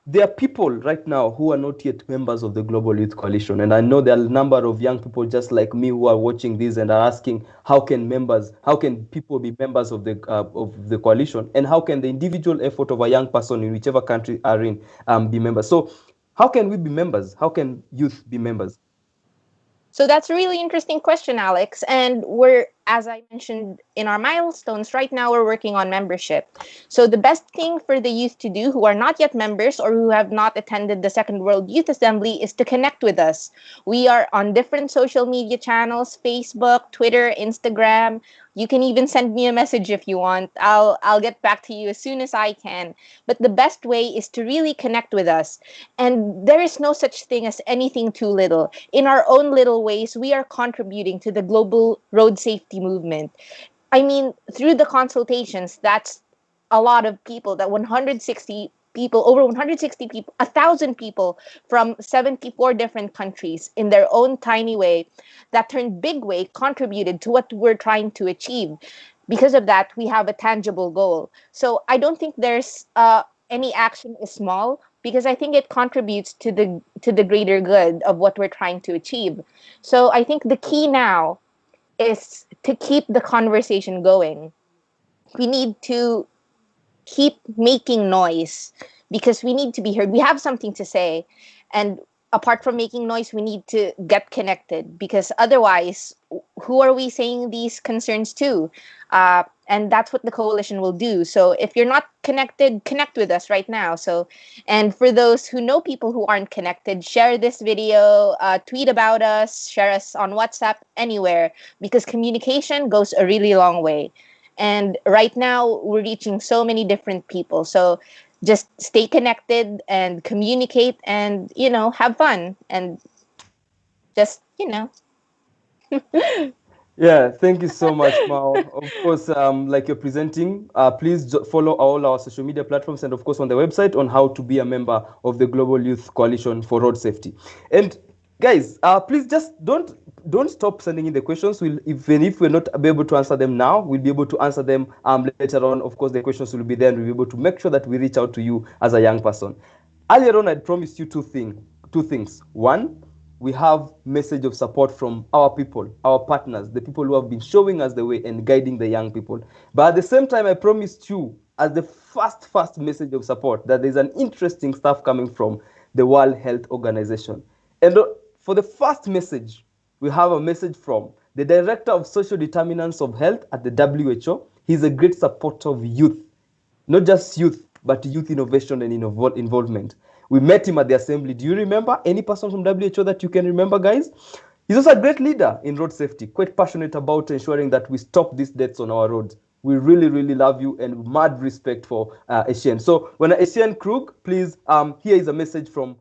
There are people right now who are not yet members of the Global Youth Coalition, and I know there are a number of young people just like me who are watching this and are asking, how can people be members of the coalition, and how can the individual effort of a young person in whichever country are in be members? So how can we be members? How can youth be members? So that's a really interesting question, Alex. And we're, as I mentioned in our milestones, right now we're working on membership. So the best thing for the youth to do who are not yet members or who have not attended the Second World Youth Assembly is to connect with us. We are on different social media channels: Facebook, Twitter, Instagram. You can even send me a message if you want. I'll get back to you as soon as I can. But the best way is to really connect with us. And there is no such thing as anything too little. In our own little ways, we are contributing to the global road safety movement. I mean, through the consultations, that's a lot of people, that 160 people, over 160 people, 1,000 people from 74 different countries in their own tiny way that turned big way contributed to what we're trying to achieve. Because of that, we have a tangible goal. So I don't think there's any action is small, because I think it contributes to the greater good of what we're trying to achieve. So I think the key now is to keep the conversation going. We need to keep making noise because we need to be heard. We have something to say. And apart from making noise, we need to get connected, because otherwise, who are we saying these concerns to? And that's what the coalition will do. So if you're not connected, connect with us right now. And for those who know people who aren't connected, share this video, tweet about us, share us on WhatsApp, anywhere, because communication goes a really long way. And right now, we're reaching so many different people. So just stay connected and communicate and, have fun and just, Yeah, thank you so much, Mao. Of course, like you're presenting, please follow all our social media platforms and, of course, on the website on how to be a member of the Global Youth Coalition for Road Safety. And guys, please just don't stop sending in the questions. Even if we're not able to answer them now, we'll be able to answer them later on. Of course, the questions will be there, and we'll be able to make sure that we reach out to you as a young person. Earlier on, I promised you two things. two things. One, we have message of support from our people, our partners, the people who have been showing us the way and guiding the young people. But at the same time, I promised you as the first message of support that there's an interesting stuff coming from the World Health Organization. And for the first message, we have a message from the Director of Social Determinants of Health at the WHO. He's a great supporter of youth, not just youth, but youth innovation and involvement. We met him at the assembly. Do you remember any person from WHO that you can remember, guys? He's also a great leader in road safety, quite passionate about ensuring that we stop these deaths on our roads. We really, really love you and mad respect for Etienne. So when Etienne Krug, please, here is a message from...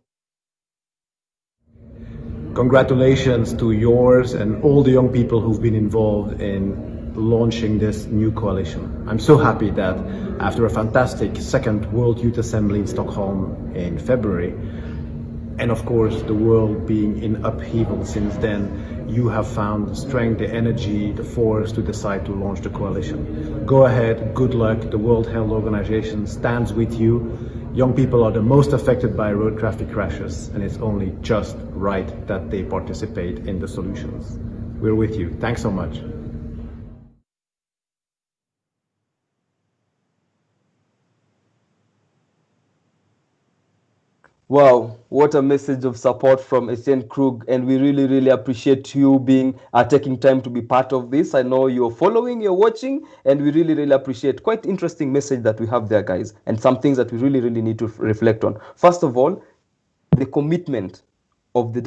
Congratulations to yours and all the young people who've been involved in launching this new coalition. I'm so happy that after a fantastic second World Youth Assembly in Stockholm in February, and of course the world being in upheaval since then, you have found the strength, the energy, the force to decide to launch the coalition. Go ahead, good luck. The World Health Organization stands with you. Young people are the most affected by road traffic crashes, and it's only just right that they participate in the solutions. We're with you. Thanks so much. Wow, what a message of support from Etienne Krug, and we really, really appreciate you being taking time to be part of this. I know you're following, you're watching, and we really, really appreciate. Quite interesting message that we have there, guys, and some things that we really, really need to reflect on. First of all, the commitment of the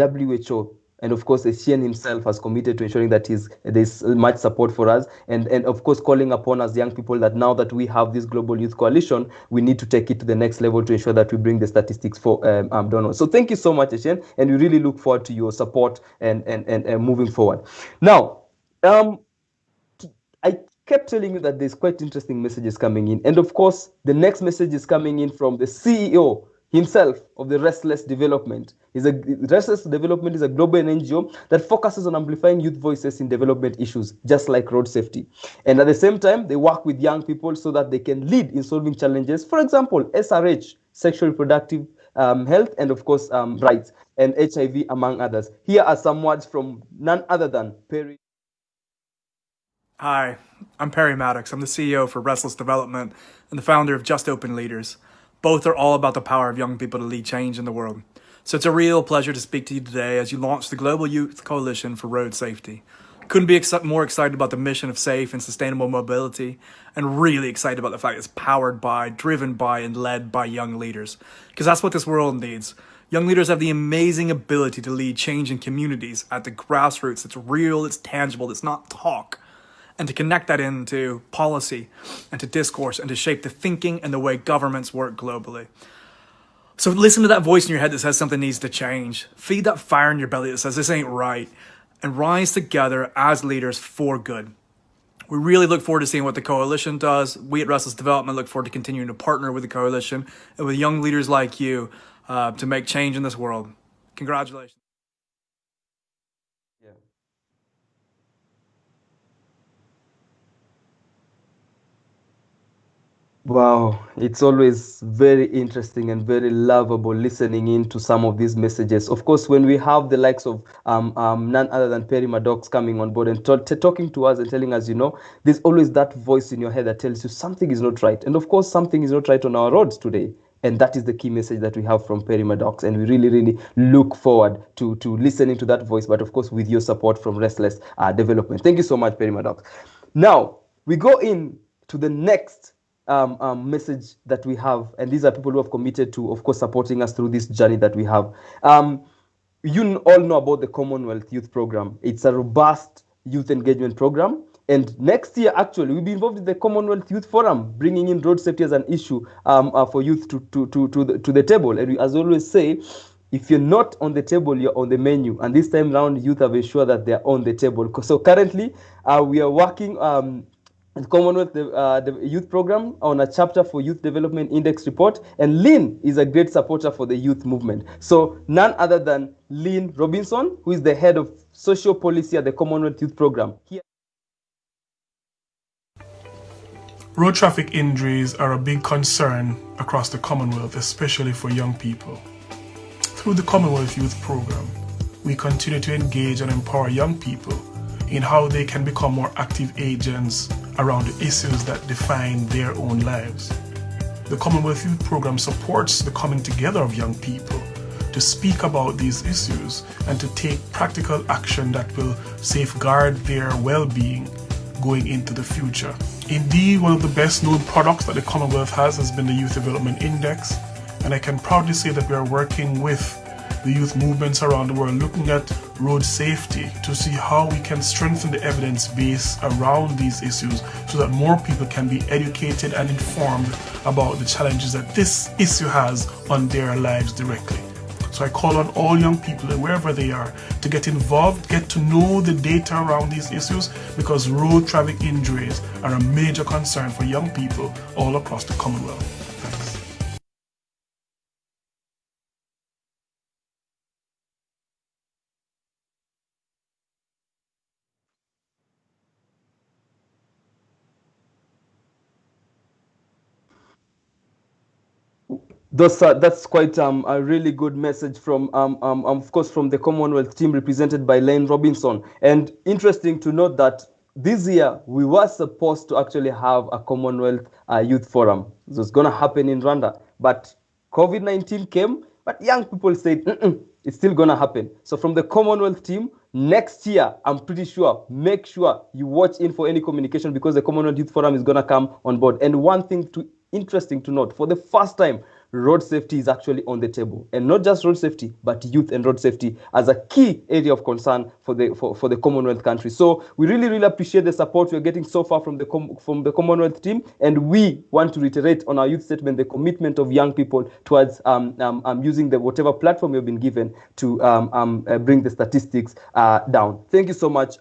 WHO. And of course, Etienne himself has committed to ensuring that there's much support for us. And of course, calling upon us young people that now that we have this Global Youth Coalition, we need to take it to the next level to ensure that we bring the statistics for donors. So thank you so much, Etienne. And we really look forward to your support and moving forward. Now, I kept telling you that there's quite interesting messages coming in. And of course, the next message is coming in from the CEO himself of the Restless Development. Restless Development is a global NGO that focuses on amplifying youth voices in development issues, just like road safety. And at the same time, they work with young people so that they can lead in solving challenges. For example, SRH, sexual reproductive health, and of course, rights, and HIV, among others. Here are some words from none other than Perry. Hi, I'm Perry Maddox. I'm the CEO for Restless Development and the founder of Just Open Leaders. Both are all about the power of young people to lead change in the world. So it's a real pleasure to speak to you today as you launch the Global Youth Coalition for Road Safety. Couldn't be more excited about the mission of safe and sustainable mobility, and really excited about the fact it's powered by, driven by, and led by young leaders. Because that's what this world needs. Young leaders have the amazing ability to lead change in communities at the grassroots. It's real, it's tangible, it's not talk. And to connect that into policy and to discourse and to shape the thinking and the way governments work globally. So listen to that voice in your head that says something needs to change. Feed that fire in your belly that says this ain't right. And rise together as leaders for good. We really look forward to seeing what the coalition does. We at Restless Development look forward to continuing to partner with the coalition and with young leaders like you to make change in this world. Congratulations. Wow, it's always very interesting and very lovable listening into some of these messages. Of course, when we have the likes of none other than Perry Maddox coming on board and talking to us and telling us, there's always that voice in your head that tells you something is not right. And of course, something is not right on our roads today. And that is the key message that we have from Perry Maddox. And we really, really look forward to listening to that voice, but of course, with your support from Restless Development. Thank you so much, Perry Maddox. Now, we go in to the next message that we have, and these are people who have committed to, of course, supporting us through this journey that we have. You all know about the Commonwealth Youth Program. It's a robust youth engagement program, and next year, actually, we'll be involved in the Commonwealth Youth Forum, bringing in road safety as an issue for youth to the table. And we, as always, say, if you're not on the table, you're on the menu. And this time round, youth have ensured that they're on the table. So currently, we are working the Commonwealth the Youth Program on a chapter for Youth Development Index report, and Lynn is a great supporter for the youth movement. So none other than Lynn Robinson, who is the head of social policy at the Commonwealth Youth Program. Road traffic injuries are a big concern across the Commonwealth, especially for young people. Through the Commonwealth Youth Program, we continue to engage and empower young people in how they can become more active agents around the issues that define their own lives. The Commonwealth Youth Program supports the coming together of young people to speak about these issues and to take practical action that will safeguard their well-being going into the future. Indeed, one of the best known products that the Commonwealth has been the Youth Development Index, and I can proudly say that we are working with the youth movements around the world looking at road safety to see how we can strengthen the evidence base around these issues so that more people can be educated and informed about the challenges that this issue has on their lives directly. So I call on all young people, wherever they are, to get involved, get to know the data around these issues, because road traffic injuries are a major concern for young people all across the Commonwealth. Thanks. That's quite a really good message from of course from the Commonwealth team represented by Lane Robinson. And interesting to note that this year we were supposed to actually have a Commonwealth Youth Forum. It was going to happen in Rwanda, but COVID-19 came. But young people said it's still going to happen. So from the Commonwealth team, next year, I'm pretty sure, make sure you watch in for any communication, because the Commonwealth Youth Forum is going to come on board. And one thing interesting to note, for the first time, road safety is actually on the table, and not just road safety, but youth and road safety as a key area of concern for the Commonwealth countries. So we really appreciate the support we're getting so far from the Commonwealth team, and we want to reiterate on our youth statement the commitment of young people towards using the whatever platform you've been given to bring the statistics down. Thank you so much,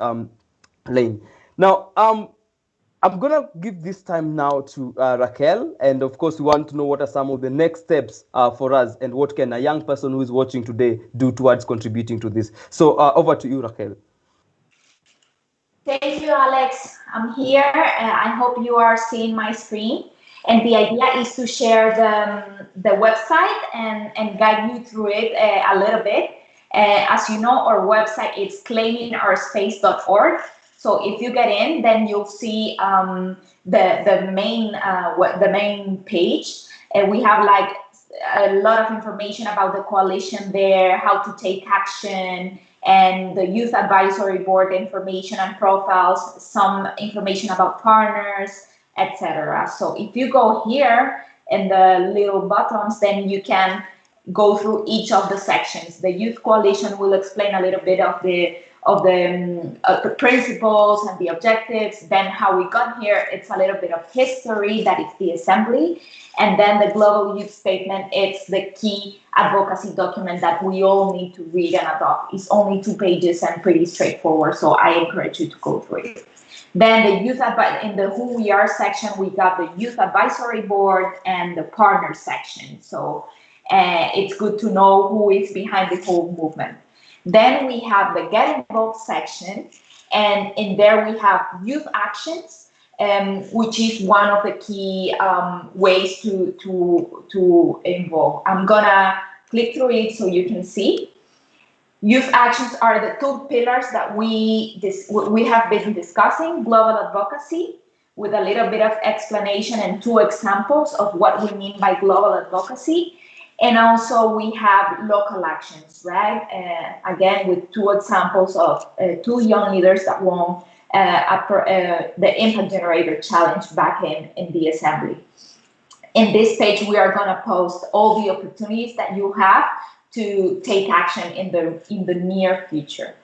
Lane. Now, I'm going to give this time now to Raquel. And of course, we want to know what are some of the next steps for us, and what can a young person who is watching today do towards contributing to this. So over to you, Raquel. Thank you, Alex. I'm here. I hope you are seeing my screen. And the idea is to share the website and guide you through it a little bit. As you know, our website is claiminourspace.org. So if you get in, then you'll see the main page. And we have like a lot of information about the coalition there, how to take action, and the Youth Advisory Board information and profiles, some information about partners, etc. So if you go here in the little buttons, then you can go through each of the sections. The Youth Coalition will explain a little bit of the principles and the objectives. Then how we got here, it's a little bit of history, that is the assembly. And then the Global Youth Statement, it's the key advocacy document that we all need to read and adopt. It's only 2 pages and pretty straightforward, so I encourage you to go through it. Then the in the Who We Are section, we got the Youth Advisory Board and the Partner section. So it's good to know who is behind the whole movement. Then we have the Get Involved section, and in there we have youth actions, which is one of the key ways to involve. I'm gonna click through it so you can see. Youth actions are the 2 pillars that we have been discussing: global advocacy, with a little bit of explanation and 2 examples of what we mean by global advocacy. And also we have local actions, right? Again, with 2 examples of 2 young leaders that won the Impact Generator Challenge back in the assembly. In this page, we are gonna post all the opportunities that you have to take action in the near future.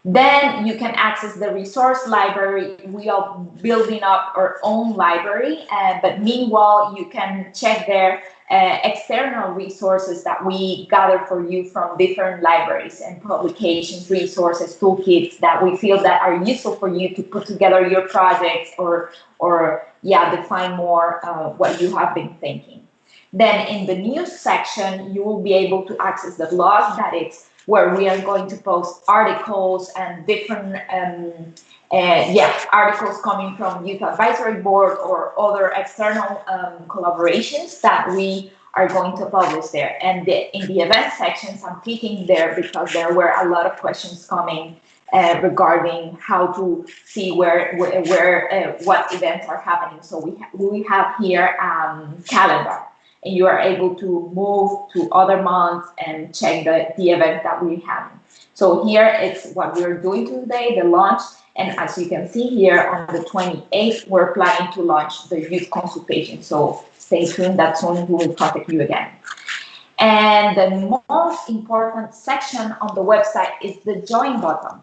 Then you can access the resource library. We are building up our own library, but meanwhile, you can check there external resources that we gather for you from different libraries and publications, resources, toolkits that we feel that are useful for you to put together your projects or define more what you have been thinking. Then in the news section, you will be able to access the blog, that it's where we are going to post articles and different articles coming from Youth Advisory Board or other external collaborations that we are going to publish there. And in the event sections, I'm clicking there because there were a lot of questions coming regarding how to see where what events are happening. So we have here calendar, and you are able to move to other months and check the event that we have. So here it's what we're doing today, the launch. And as you can see here on the 28th, we're planning to launch the youth consultation. So stay tuned, that's when we will contact you again. And the most important section on the website is the join button.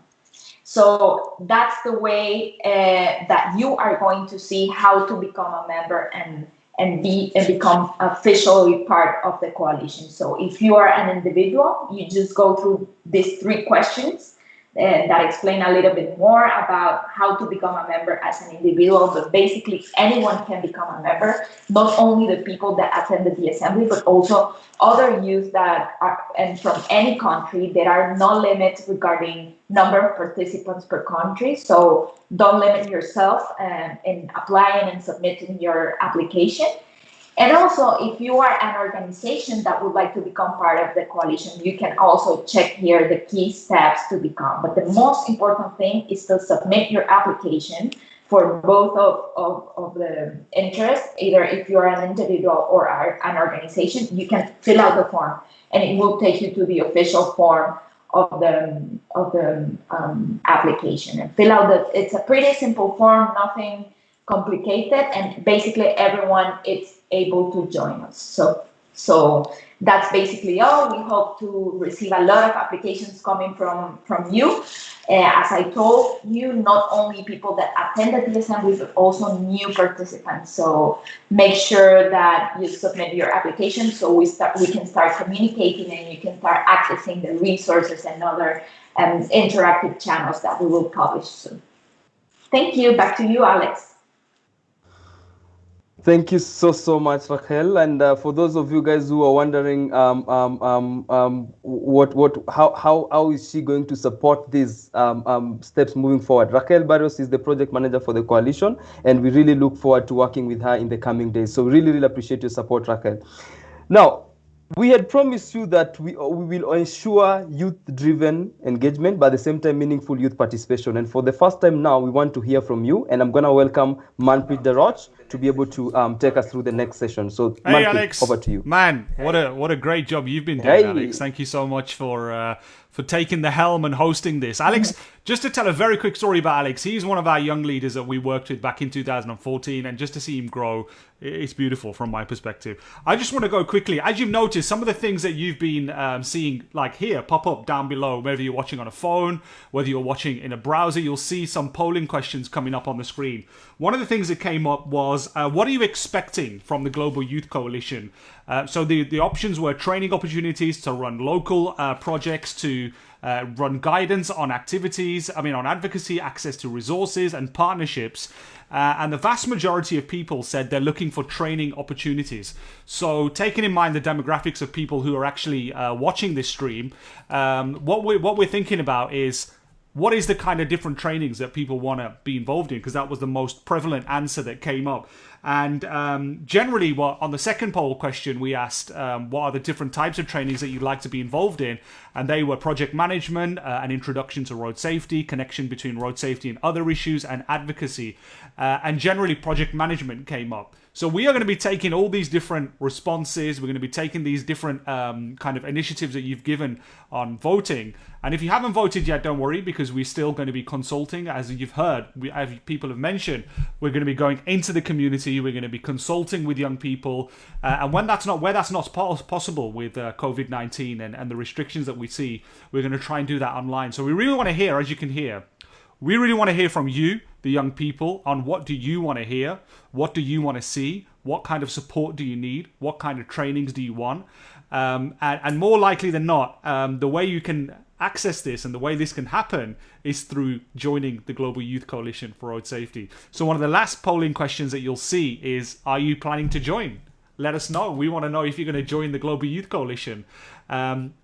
So that's the way that you are going to see how to become a member and become officially part of the coalition. So if you are an individual, you just go through these 3 questions that explain a little bit more about how to become a member as an individual, but basically anyone can become a member, not only the people that attended the assembly, but also other youth that are, and from any country. There are no limits regarding number of participants per country, so don't limit yourself in applying and submitting your application. And also, if you are an organization that would like to become part of the coalition, you can also check here the key steps to become. But the most important thing is to submit your application for both of the interests. Either if you're an individual or an organization, you can fill out the form, and it will take you to the official form of the application. And fill out it's a pretty simple form, nothing complicated, and basically everyone is able to join us. So that's basically all. We hope to receive a lot of applications coming from you. As I told you, not only people that attended the assembly, but also new participants. So make sure that you submit your application so we can start communicating, and you can start accessing the resources and other interactive channels that we will publish soon. Thank you. Back to you, Alex. Thank you so much, Raquel. And for those of you guys who are wondering, how is she going to support these steps moving forward? Raquel Barrios is the project manager for the coalition, and we really look forward to working with her in the coming days. So really appreciate your support, Raquel. Now, we had promised you that we will ensure youth-driven engagement, but at the same time meaningful youth participation. And for the first time now, we want to hear from you. And I'm going to welcome Manpreet Daroch to be able to take us through the next session. So, hey, Manpreet, Alex, over to you. Man, what a great job you've been doing, Alex. Thank you so much for taking the helm and hosting this. Alex, just to tell a very quick story about Alex, he's one of our young leaders that we worked with back in 2014, and just to see him grow, it's beautiful from my perspective. I just want to go quickly. As you've noticed, some of the things that you've been seeing, like here, pop up down below, whether you're watching on a phone, whether you're watching in a browser, you'll see some polling questions coming up on the screen. One of the things that came up was, what are you expecting from the Global Youth Coalition? So the options were training opportunities to run local projects, to run guidance on activities, on advocacy, access to resources and partnerships. And the vast majority of people said they're looking for training opportunities. So taking in mind the demographics of people who are actually watching this stream, what we're thinking about is, what is the kind of different trainings that people want to be involved in? Because that was the most prevalent answer that came up. And generally, on the second poll question, we asked what are the different types of trainings that you'd like to be involved in? And they were project management, an introduction to road safety, connection between road safety and other issues, and advocacy. And generally, project management came up. So we are going to be taking all these different responses. We're going to be taking these different kind of initiatives that you've given on voting. And if you haven't voted yet, don't worry, because we're still going to be consulting. As you've heard, as people have mentioned, we're going to be going into the community. We're going to be consulting with young people. And where that's not possible with COVID-19 and the restrictions that we see, we're going to try and do that online. So we really want to hear, as you can hear, we really want to hear from you, the young people, on what do you want to hear? What do you want to see? What kind of support do you need? What kind of trainings do you want? And more likely than not, the way you can access this and the way this can happen is through joining the Global Youth Coalition for Road Safety. So one of the last polling questions that you'll see is, are you planning to join? let us know. We want to know if you're going to join the Global Youth Coalition.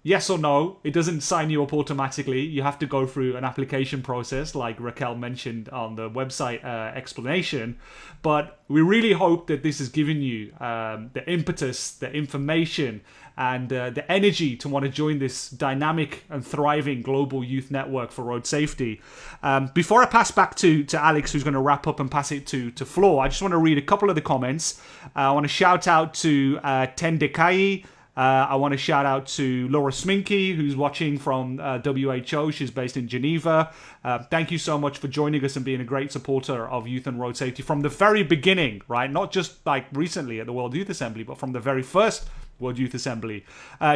Yes or no, it doesn't sign you up automatically. You have to go through an application process like Raquel mentioned on the website explanation. But we really hope that this has given you the impetus, the information, and the energy to want to join this dynamic and thriving global youth network for road safety. Before I pass back to Alex, who's going to wrap up and pass it to Flo, I just want to read a couple of the comments. I want to shout out to Tendekai. I want to shout out to Laura Sminky, who's watching from WHO. She's based in Geneva. Thank you so much for joining us and being a great supporter of youth and road safety from the very beginning, right? Not just like recently at the World Youth Assembly, but from the very first World Youth Assembly.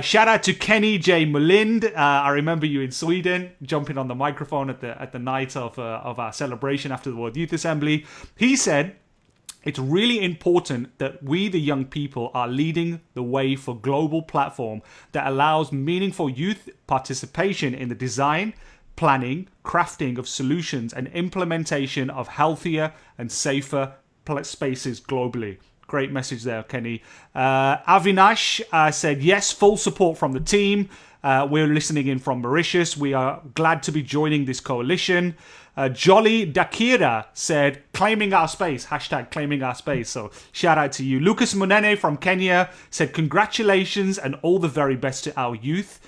Shout out to Kenny J. Mulind. I remember you in Sweden, jumping on the microphone at the night of our celebration after the World Youth Assembly. He said, it's really important that we, the young people, are leading the way for global platform that allows meaningful youth participation in the design, planning, crafting of solutions and implementation of healthier and safer spaces globally. Great message there, Kenny. Avinash said, yes, full support from the team. We're listening in from Mauritius. We are glad to be joining this coalition. Jolly Dakira said, claiming our space, hashtag claiming our space. So shout out to you. Lucas Munene from Kenya said, congratulations and all the very best to our youth.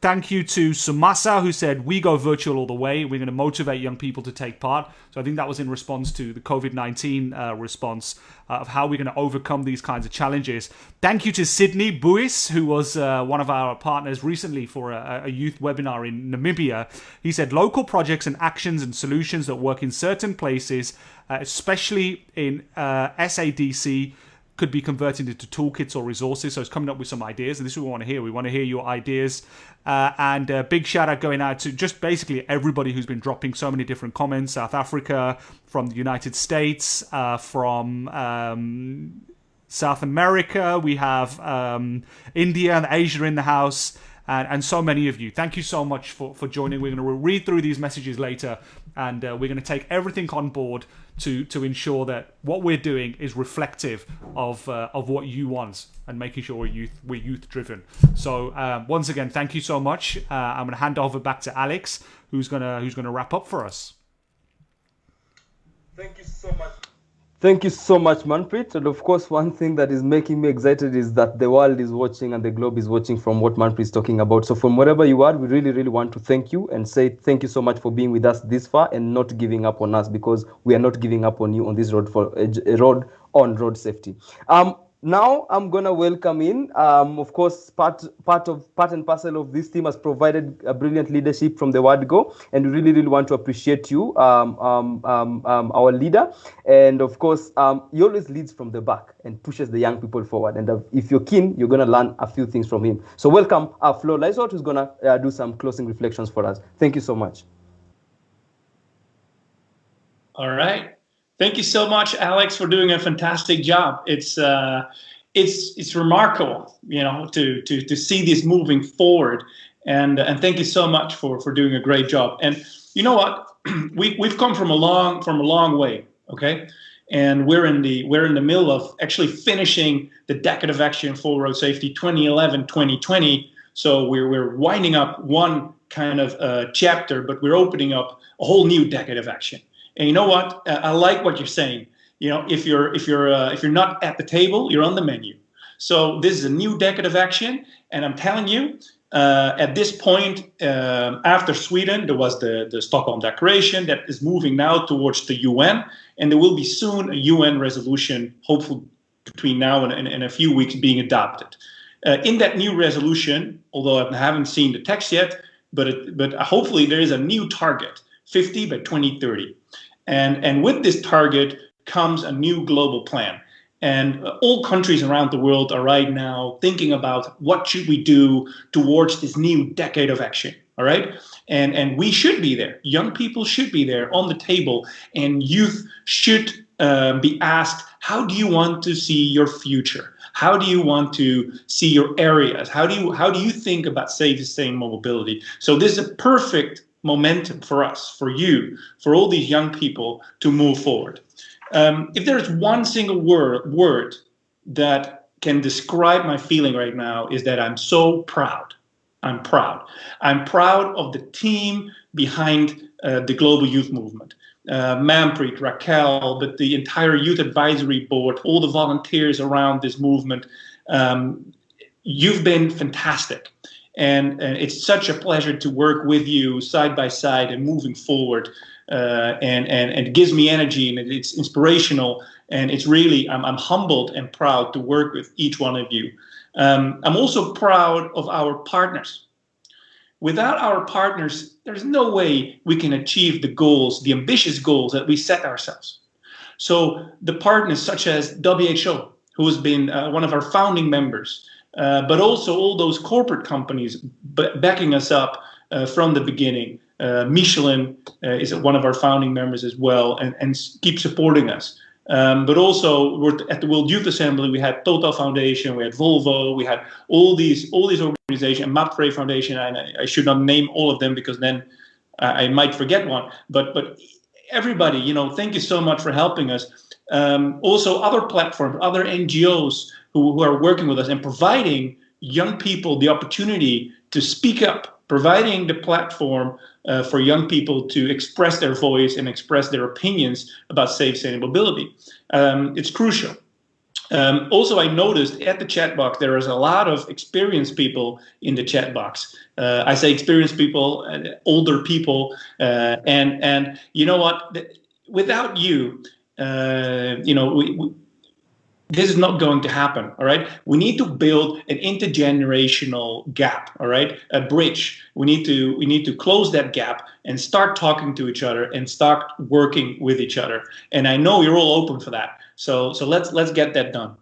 Thank you to Sumasa, who said, we go virtual all the way. We're going to motivate young people to take part. So I think that was in response to the COVID-19 response of how we're going to overcome these kinds of challenges. Thank you to Sydney Buis, who was one of our partners recently for a youth webinar in Namibia. He said, local projects and actions and solutions that work in certain places, especially in SADC, could be converted into toolkits or resources. So it's coming up with some ideas, and this is what we want to hear. We want to hear your ideas. And a big shout out going out to just basically everybody who's been dropping so many different comments. South Africa, from the United States, from South America. We have India and Asia in the house. And so many of you. Thank you so much for joining. We're going to read through these messages later, and we're going to take everything on board to ensure that what we're doing is reflective of what you want and making sure we're youth driven. So once again, thank you so much. I'm going to hand over back to Alex, who's going to wrap up for us. Thank you so much. Thank you so much, Manpreet. And of course, one thing that is making me excited is that the world is watching and the globe is watching from what Manpreet is talking about. So from wherever you are, we really, really want to thank you and say thank you so much for being with us this far and not giving up on us, because we are not giving up on you on this road on road safety. Now I'm gonna welcome in, of course, part and parcel of this team has provided a brilliant leadership from the word go, and we really, really want to appreciate you, our leader. And of course, he always leads from the back and pushes the young people forward. And if you're keen, you're gonna learn a few things from him. So welcome, Flo Lysot, who's gonna do some closing reflections for us. Thank you so much. All right. Thank you so much, Alex, for doing a fantastic job. It's remarkable, to see this moving forward, and thank you so much for doing a great job. And you know what, we've come from a long way, okay? And we're in the middle of actually finishing the Decade of Action for Road Safety 2011-2020. So we're winding up one kind of chapter, but we're opening up a whole new Decade of Action. And you know what? I like what you're saying. If you're not at the table, you're on the menu. So this is a new Decade of Action, and I'm telling you, at this point, after Sweden, there was the Stockholm Declaration that is moving now towards the UN, and there will be soon a UN resolution, hopefully between now and a few weeks, being adopted. In that new resolution, although I haven't seen the text yet, but hopefully there is a new target, 50 by 2030. And with this target comes a new global plan. And all countries around the world are right now thinking about what should we do towards this new Decade of Action, all right? And we should be there. Young people should be there on the table, and youth should be asked, how do you want to see your future? How do you want to see your areas? How do you think about safe, sustainable mobility? So this is a perfect momentum for us, for you, for all these young people to move forward. If there is one single word that can describe my feeling right now is that I'm so proud. I'm proud. I'm proud of the team behind the Global Youth Movement. Manpreet, Raquel, but the entire Youth Advisory Board, all the volunteers around this movement. You've been fantastic. And it's such a pleasure to work with you side by side and moving forward. And it gives me energy, and it's inspirational. And it's really, I'm humbled and proud to work with each one of you. I'm also proud of our partners. Without our partners, there's no way we can achieve the goals, the ambitious goals that we set ourselves. So the partners such as WHO, who has been one of our founding members, but also all those corporate companies backing us up from the beginning. Michelin is one of our founding members as well, and keep supporting us. But also at the World Youth Assembly, we had Total Foundation, we had Volvo, we had all these organizations, MAPFRE Foundation. I should not name all of them because then I might forget one. But everybody, you know, thank you so much for helping us. Also, other platforms, other NGOs who are working with us and providing young people the opportunity to speak up, providing the platform for young people to express their voice and express their opinions about safe, sustainable mobility. It's crucial. Also, I noticed at the chat box, there is a lot of experienced people in the chat box. I say experienced people, older people, and you know what? Without you, you know, this is not going to happen, all right? We need to build an intergenerational gap, all right? A bridge. We need to close that gap and start talking to each other and start working with each other. And I know you're all open for that. So let's get that done.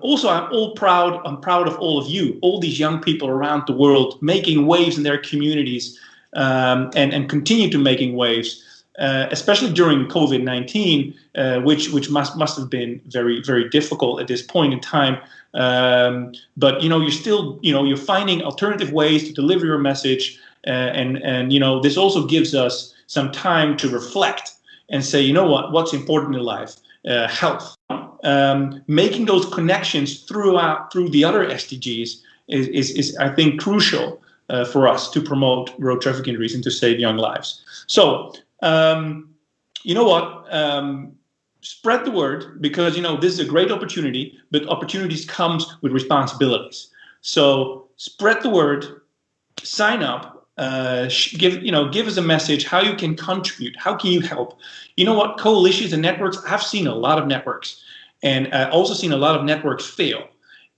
Also, I'm proud of all of you, all these young people around the world making waves in their communities and continue to making waves. Especially during COVID-19, which must have been very, very difficult at this point in time. But you know, you're finding alternative ways to deliver your message, and you know, this also gives us some time to reflect and say, you know what's important in life, health. Making those connections through the other SDGs is I think crucial for us to promote road traffic injuries and to save young lives. So. You know what? Spread the word, because you know this is a great opportunity, but opportunities comes with responsibilities. So spread the word, sign up, give us a message how you can contribute, how can you help. You know what? Coalitions and networks. I've seen a lot of networks, and also seen a lot of networks fail.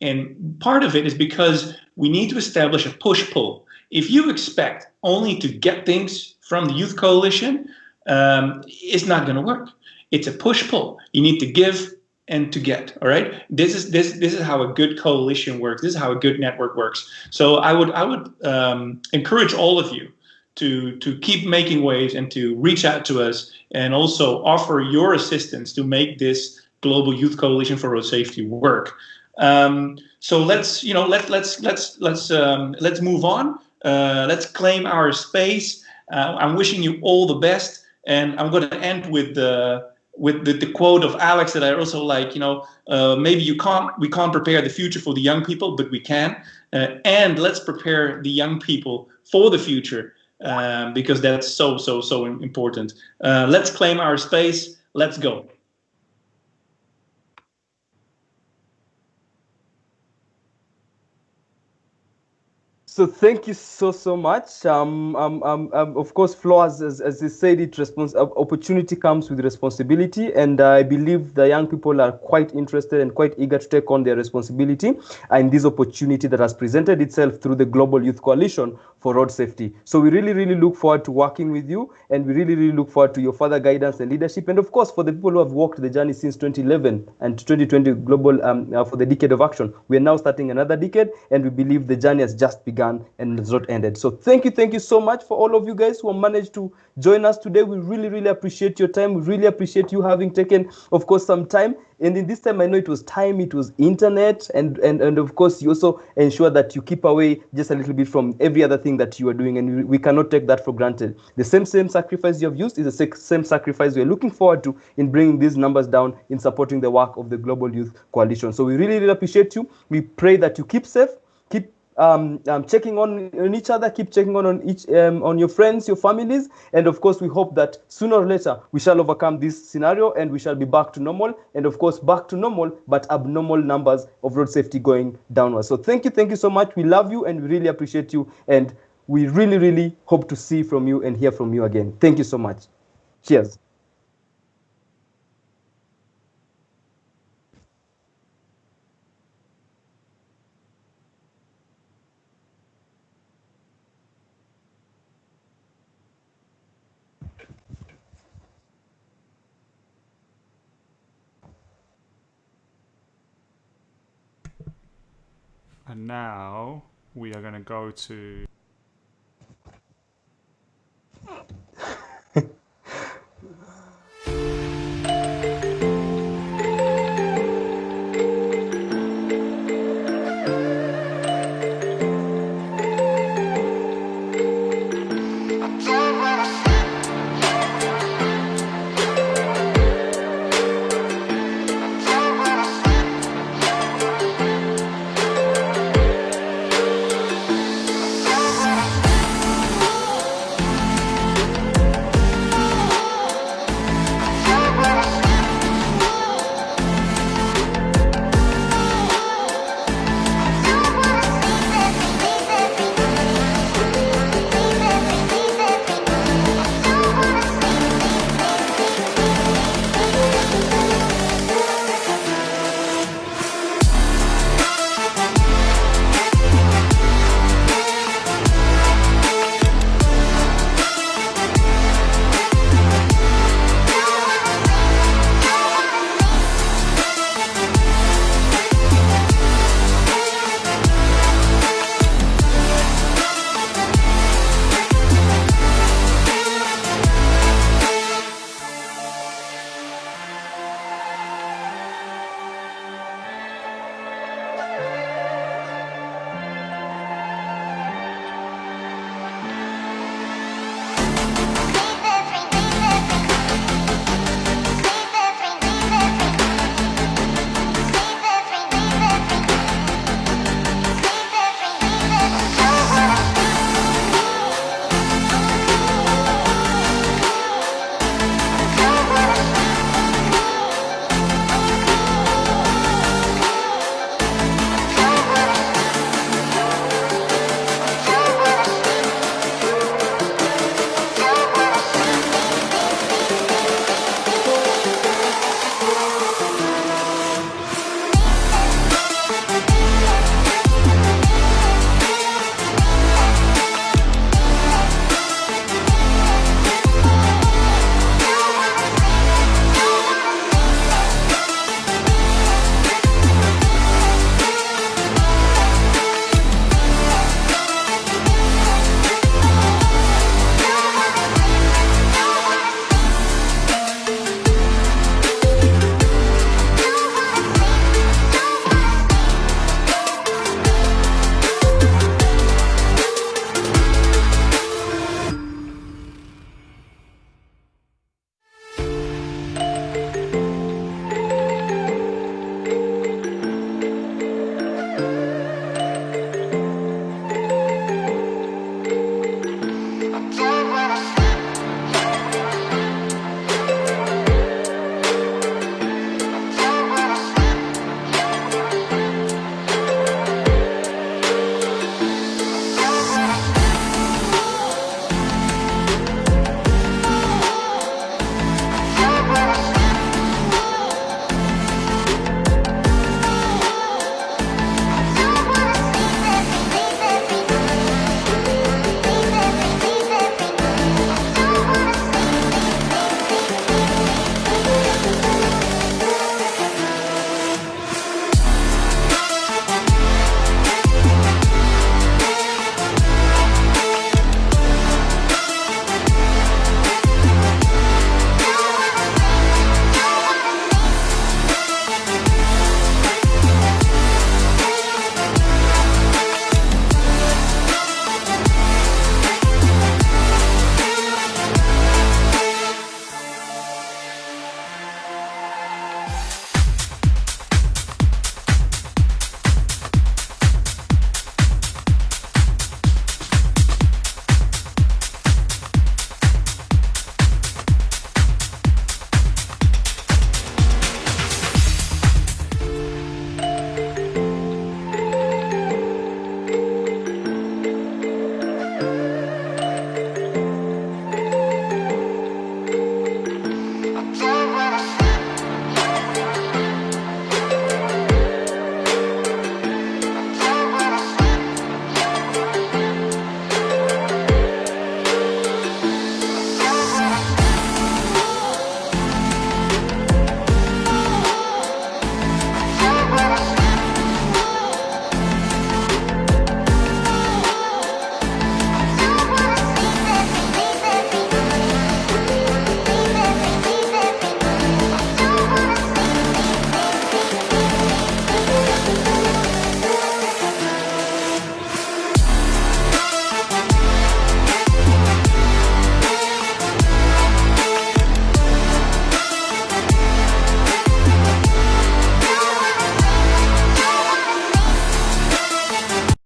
And part of it is because we need to establish a push-pull. If you expect only to get things from the Youth Coalition, it's not going to work. It's a push-pull. You need to give and to get. All right. This is how a good coalition works. This is how a good network works. So I would encourage all of you to keep making waves and to reach out to us and also offer your assistance to make this Global Youth Coalition for Road Safety work. So let's move on. Let's claim our space. I'm wishing you all the best, and I'm going to end with the quote of Alex that I also like. You know, maybe we can't prepare the future for the young people, but we can. And let's prepare the young people for the future, because that's so important. Let's claim our space. Let's go. So thank you so much. Of course, Flo, as he said, opportunity comes with responsibility, and I believe the young people are quite interested and quite eager to take on their responsibility and this opportunity that has presented itself through the Global Youth Coalition for Road Safety. So we really look forward to working with you, and we really look forward to your further guidance and leadership. And of course, for the people who have walked the journey since 2011 and 2020 global for the decade of action, we are now starting another decade, and we believe the journey has just begun. begun and has not ended. So thank you so much for all of you guys who have managed to join us today. We really appreciate your time. We really appreciate you having taken, of course, some time. And in this time, I know it was time, it was internet, and of course, you also ensure that you keep away just a little bit from every other thing that you are doing, and we cannot take that for granted. The same sacrifice you have used is the same sacrifice we are looking forward to in bringing these numbers down in supporting the work of the Global Youth Coalition. So we really appreciate you. We pray that you keep safe, keep checking on each other, keep checking on your friends, your families, and of course we hope that sooner or later we shall overcome this scenario and we shall be back to normal, and of course back to normal but abnormal numbers of road safety going downwards. So thank you so much. We love you and we really appreciate you, and we really hope to see from you and hear from you again. Thank you so much. Cheers. And now we are going to go to